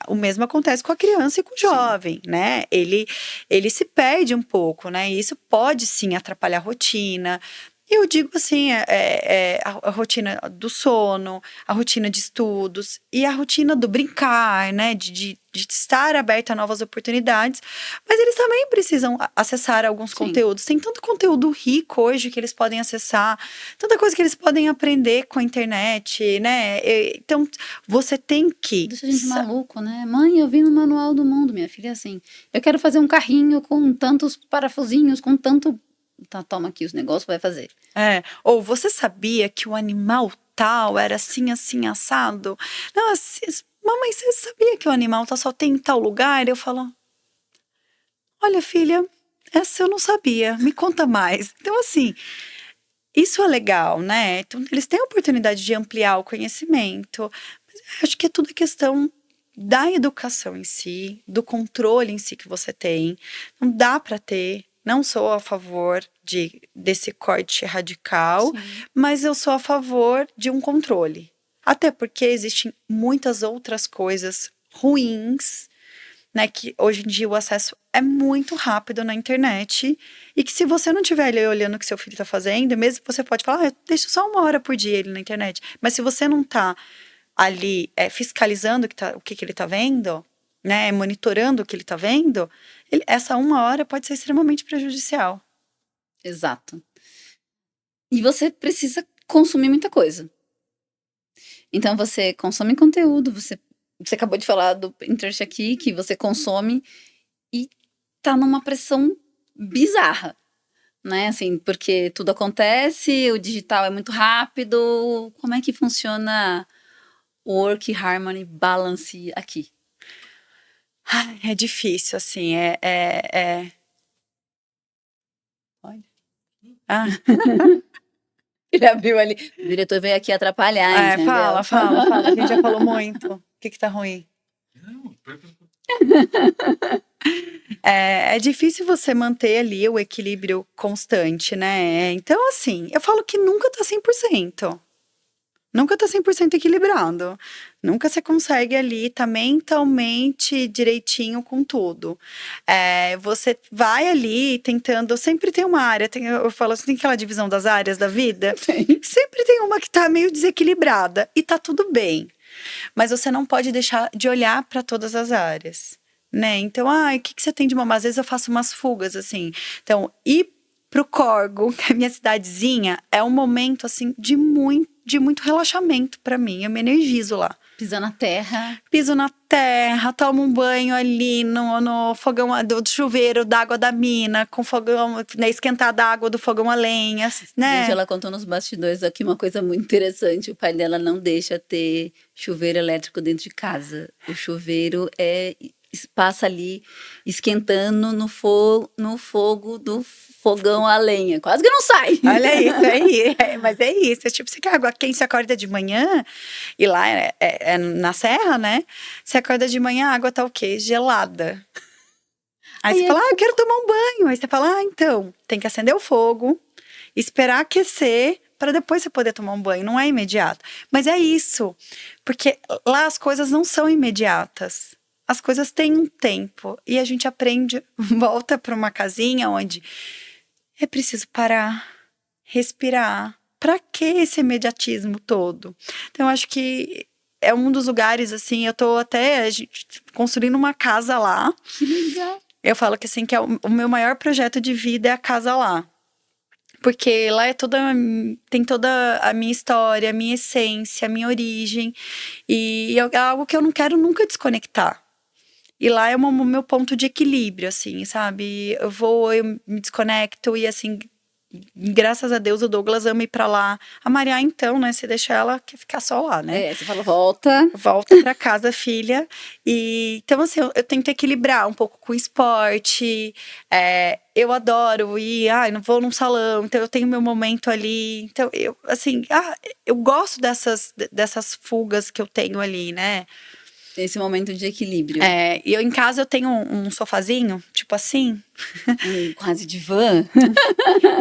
Speaker 2: o mesmo acontece com a criança e com o jovem, né? Ele se perde um pouco, né? E isso pode, sim, atrapalhar a rotina. Eu digo assim, a rotina do sono, a rotina de estudos e a rotina do brincar, né? De estar aberta a novas oportunidades. Mas eles também precisam acessar alguns conteúdos. Tem tanto conteúdo rico hoje que eles podem acessar, tanta coisa que eles podem aprender com a internet, né? Então, você tem que...
Speaker 1: Deixa a gente maluco, né? Mãe, eu vi no Manual do Mundo, minha filha, assim. Eu quero fazer um carrinho com tantos parafusinhos, com tanto... Tá, toma aqui os negócios, vai fazer.
Speaker 2: Ou você sabia que o animal tal era assim, assim, assado? Não, assim, mamãe, você sabia que o animal tal só tem em tal lugar? Eu falo, olha, filha, essa eu não sabia, me conta mais. Então, assim, isso é legal, né? Então, eles têm a oportunidade de ampliar o conhecimento. Mas eu acho que é tudo questão da educação em si, do controle em si que você tem. Não dá para ter... Não sou a favor desse corte radical, sim, mas eu sou a favor de um controle. Até porque existem muitas outras coisas ruins, né? Que hoje em dia o acesso é muito rápido na internet. E que se você não estiver ali olhando o que seu filho está fazendo, mesmo você pode falar, deixa só 1 hora por dia ele na internet. Mas se você não está ali fiscalizando o que ele está vendo... né, monitorando o que ele está vendo, essa 1 hora pode ser extremamente prejudicial.
Speaker 1: Exato. E você precisa consumir muita coisa. Então, você consome conteúdo, você acabou de falar do Pinterest aqui, que você consome e tá numa pressão bizarra, né, assim, porque tudo acontece, o digital é muito rápido. Como é que funciona o work, harmony, balance aqui?
Speaker 2: É difícil, assim, Olha.
Speaker 1: Ele abriu ali. O diretor veio aqui atrapalhar, entendeu?
Speaker 2: Fala. A gente já falou muito. O que tá ruim? Não, é difícil você manter ali o equilíbrio constante, né? Então, assim, eu falo que nunca tá 100%. Nunca tá 100% equilibrado. Nunca você consegue ali estar mentalmente direitinho com tudo. Você vai ali tentando... Sempre tem uma área, eu falo assim, tem aquela divisão das áreas da vida?
Speaker 1: Sim.
Speaker 2: Sempre tem uma que tá meio desequilibrada e tá tudo bem. Mas você não pode deixar de olhar para todas as áreas, né? Então, o que você tem de uma... Às vezes eu faço umas fugas, assim. Então, ir pro Corgo, que é a minha cidadezinha, é um momento, assim, de de muito relaxamento pra mim. Eu me energizo lá.
Speaker 1: Pisa na terra.
Speaker 2: Piso na terra, tomo um banho ali no fogão do chuveiro d'água da mina, com fogão, né, esquentada a água do fogão a lenha, né?
Speaker 1: Gente, ela contou nos bastidores aqui uma coisa muito interessante. O pai dela não deixa ter chuveiro elétrico dentro de casa. O chuveiro passa ali esquentando no fogo do fogão a lenha. Quase que não sai.
Speaker 2: Olha isso aí, mas é isso. É tipo, você quer água quente, você acorda de manhã, e lá é na serra, né? Você acorda de manhã, a água tá o quê? Gelada. Aí você fala, eu quero tomar um banho. Aí você fala, então, tem que acender o fogo, esperar aquecer, para depois você poder tomar um banho. Não é imediato. Mas é isso, porque lá as coisas não são imediatas. As coisas têm um tempo, e a gente aprende, volta para uma casinha onde é preciso parar, respirar. Pra que esse imediatismo todo? Então, eu acho que é um dos lugares, assim, eu tô até construindo uma casa lá.
Speaker 1: Que legal.
Speaker 2: Eu falo que, assim, que é o meu maior projeto de vida é a casa lá. Porque lá tem toda a minha história, a minha essência, a minha origem. E é algo que eu não quero nunca desconectar. E lá é o meu ponto de equilíbrio, assim, sabe? Eu me desconecto e, assim, graças a Deus o Douglas ama ir pra lá. A Maria, então, né? Você deixa ela quer ficar só lá, né?
Speaker 1: Você fala, volta.
Speaker 2: Volta pra casa, filha. E então, assim, eu tento equilibrar um pouco com o esporte. Eu adoro ir, não vou num salão, então eu tenho meu momento ali. Então, eu gosto dessas fugas que eu tenho ali, né?
Speaker 1: Esse momento de equilíbrio.
Speaker 2: E eu em casa eu tenho um sofazinho, tipo assim.
Speaker 1: Quase divã.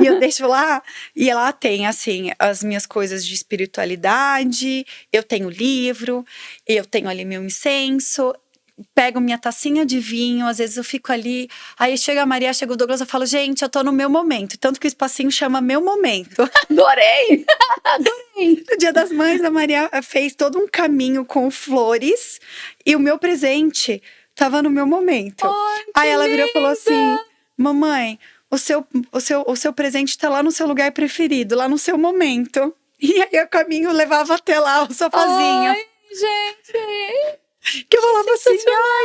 Speaker 2: E eu deixo lá, e lá tem, assim, as minhas coisas de espiritualidade, eu tenho livro, eu tenho ali meu incenso, pego minha tacinha de vinho, às vezes eu fico ali, aí chega a Maria, chega o Douglas, eu falo, gente, eu tô no meu momento, tanto que o espacinho chama Meu Momento.
Speaker 1: Adorei! Adorei!
Speaker 2: No Dia das Mães, a Maria fez todo um caminho com flores, e o meu presente tava no meu momento. Aí ela virou e falou assim, mamãe, o seu presente tá lá no seu lugar preferido, lá no seu momento. E aí o caminho levava até lá o sofazinho.
Speaker 1: Ai, gente!
Speaker 2: Que eu falava assim,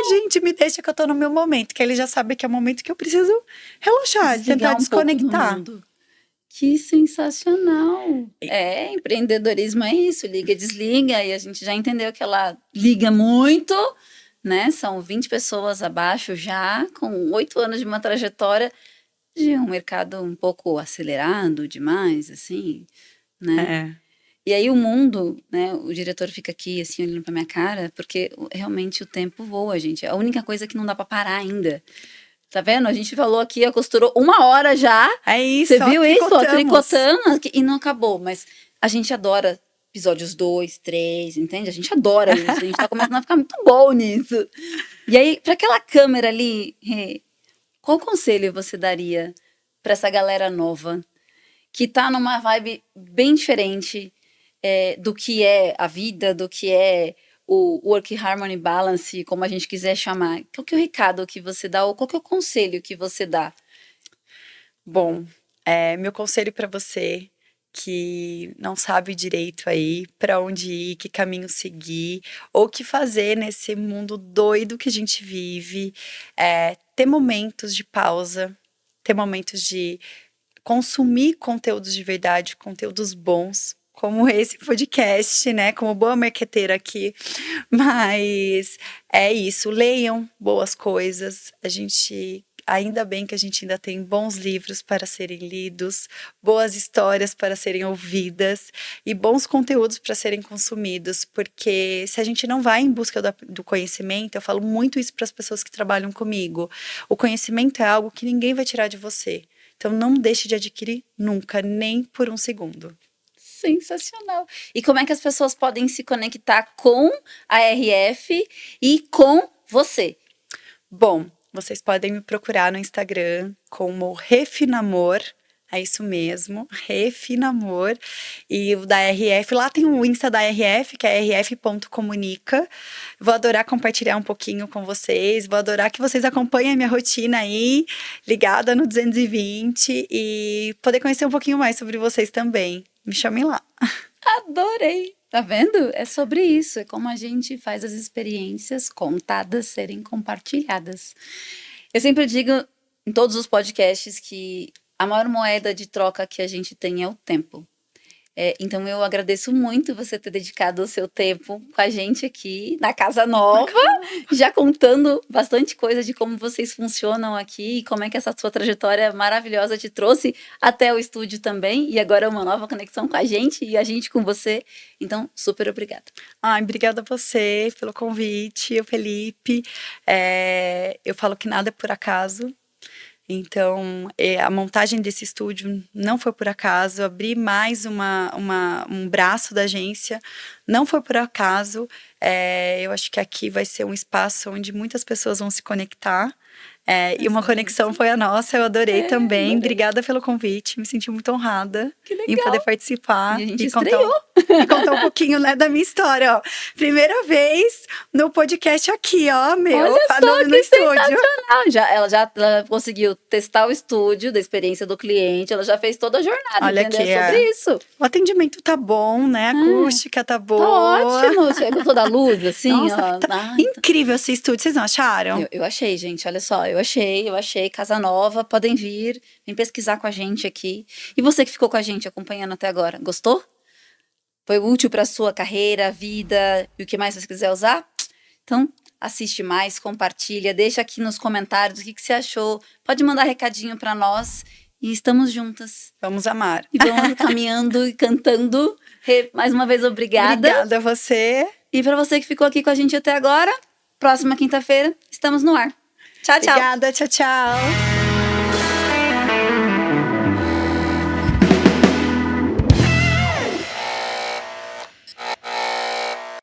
Speaker 2: gente, me deixa que eu tô no meu momento. Que ele já sabe que é o momento que eu preciso relaxar, tentar desconectar.
Speaker 1: Que sensacional! Empreendedorismo é isso, liga e desliga. E a gente já entendeu que ela liga muito, né? São 20 pessoas abaixo já, com 8 anos de uma trajetória de um mercado um pouco acelerado demais, assim, né? E aí o mundo, né, o diretor fica aqui, assim, olhando pra minha cara, porque realmente o tempo voa, gente. É a única coisa que não dá pra parar ainda. Tá vendo? A gente falou aqui, costurou 1 hora já.
Speaker 2: É isso,
Speaker 1: você viu isso? Tricotando e não acabou. Mas a gente adora episódios 2, 3, entende? A gente adora isso. A gente tá começando a ficar muito bom nisso. E aí, pra aquela câmera ali, qual conselho você daria pra essa galera nova que tá numa vibe bem diferente do que é a vida, do que é o Work Harmony Balance, como a gente quiser chamar? Qual que é o recado que você dá ou qual que é o conselho que você dá?
Speaker 2: Bom, meu conselho para você que não sabe direito aí para onde ir, que caminho seguir, ou o que fazer nesse mundo doido que a gente vive, ter momentos de pausa, ter momentos de consumir conteúdos de verdade, conteúdos bons, como esse podcast, né? Como boa marqueteira aqui. Mas é isso, leiam boas coisas. Ainda bem que a gente ainda tem bons livros para serem lidos, boas histórias para serem ouvidas e bons conteúdos para serem consumidos, porque se a gente não vai em busca do conhecimento, eu falo muito isso para as pessoas que trabalham comigo, o conhecimento é algo que ninguém vai tirar de você. Então não deixe de adquirir nunca, nem por um segundo.
Speaker 1: Sensacional. E como é que as pessoas podem se conectar com a RF e com você?
Speaker 2: Bom, vocês podem me procurar no Instagram como Refinamor, é isso mesmo, Refinamor. E o da RF, lá tem o Insta da RF, que é rf.comunica. Vou adorar compartilhar um pouquinho com vocês, vou adorar que vocês acompanhem a minha rotina aí, ligada no 220, e poder conhecer um pouquinho mais sobre vocês também. Me chamem lá.
Speaker 1: Adorei! Tá vendo? É sobre isso. É como a gente faz as experiências contadas serem compartilhadas. Eu sempre digo em todos os podcasts que a maior moeda de troca que a gente tem é o tempo. Então eu agradeço muito você ter dedicado o seu tempo com a gente aqui na Casa Nova, já contando bastante coisa de como vocês funcionam aqui e como é que essa sua trajetória maravilhosa te trouxe até o estúdio também, e agora uma nova conexão com a gente e a gente com você. Então, super obrigada.
Speaker 2: Ai, obrigada a você pelo convite, o Felipe. Eu falo que nada é por acaso. Então, a montagem desse estúdio não foi por acaso, abrir mais um braço da agência não foi por acaso. Eu acho que aqui vai ser um espaço onde muitas pessoas vão se conectar. E uma conexão foi a nossa, eu adorei também. Adorei. Obrigada pelo convite, me senti muito honrada em poder participar
Speaker 1: e contar
Speaker 2: um pouquinho, né, da minha história. Ó. Primeira vez no podcast aqui, ó, meu,
Speaker 1: olha só,
Speaker 2: no estúdio.
Speaker 1: Ela conseguiu testar o estúdio da experiência do cliente, ela já fez toda a jornada,
Speaker 2: olha
Speaker 1: entendeu?
Speaker 2: Aqui,
Speaker 1: sobre isso.
Speaker 2: O atendimento tá bom, né? A acústica tá boa.
Speaker 1: Tá ótimo. Você gostou da luz, assim?
Speaker 2: Nossa, incrível esse estúdio, vocês não acharam?
Speaker 1: Eu achei, gente, olha só, eu achei, Casa Nova, podem vir, vem pesquisar com a gente aqui. E você que ficou com a gente acompanhando até agora, gostou? Foi útil para sua carreira, vida e o que mais você quiser usar? Então, assiste mais, compartilha, deixa aqui nos comentários o que você achou. Pode mandar recadinho para nós e estamos juntas.
Speaker 2: Vamos amar.
Speaker 1: E vamos caminhando e cantando. Mais uma vez, obrigada.
Speaker 2: Obrigada a você.
Speaker 1: E para você que ficou aqui com a gente até agora, próxima quinta-feira, estamos no ar. Tchau, tchau.
Speaker 2: Obrigada, tchau, tchau.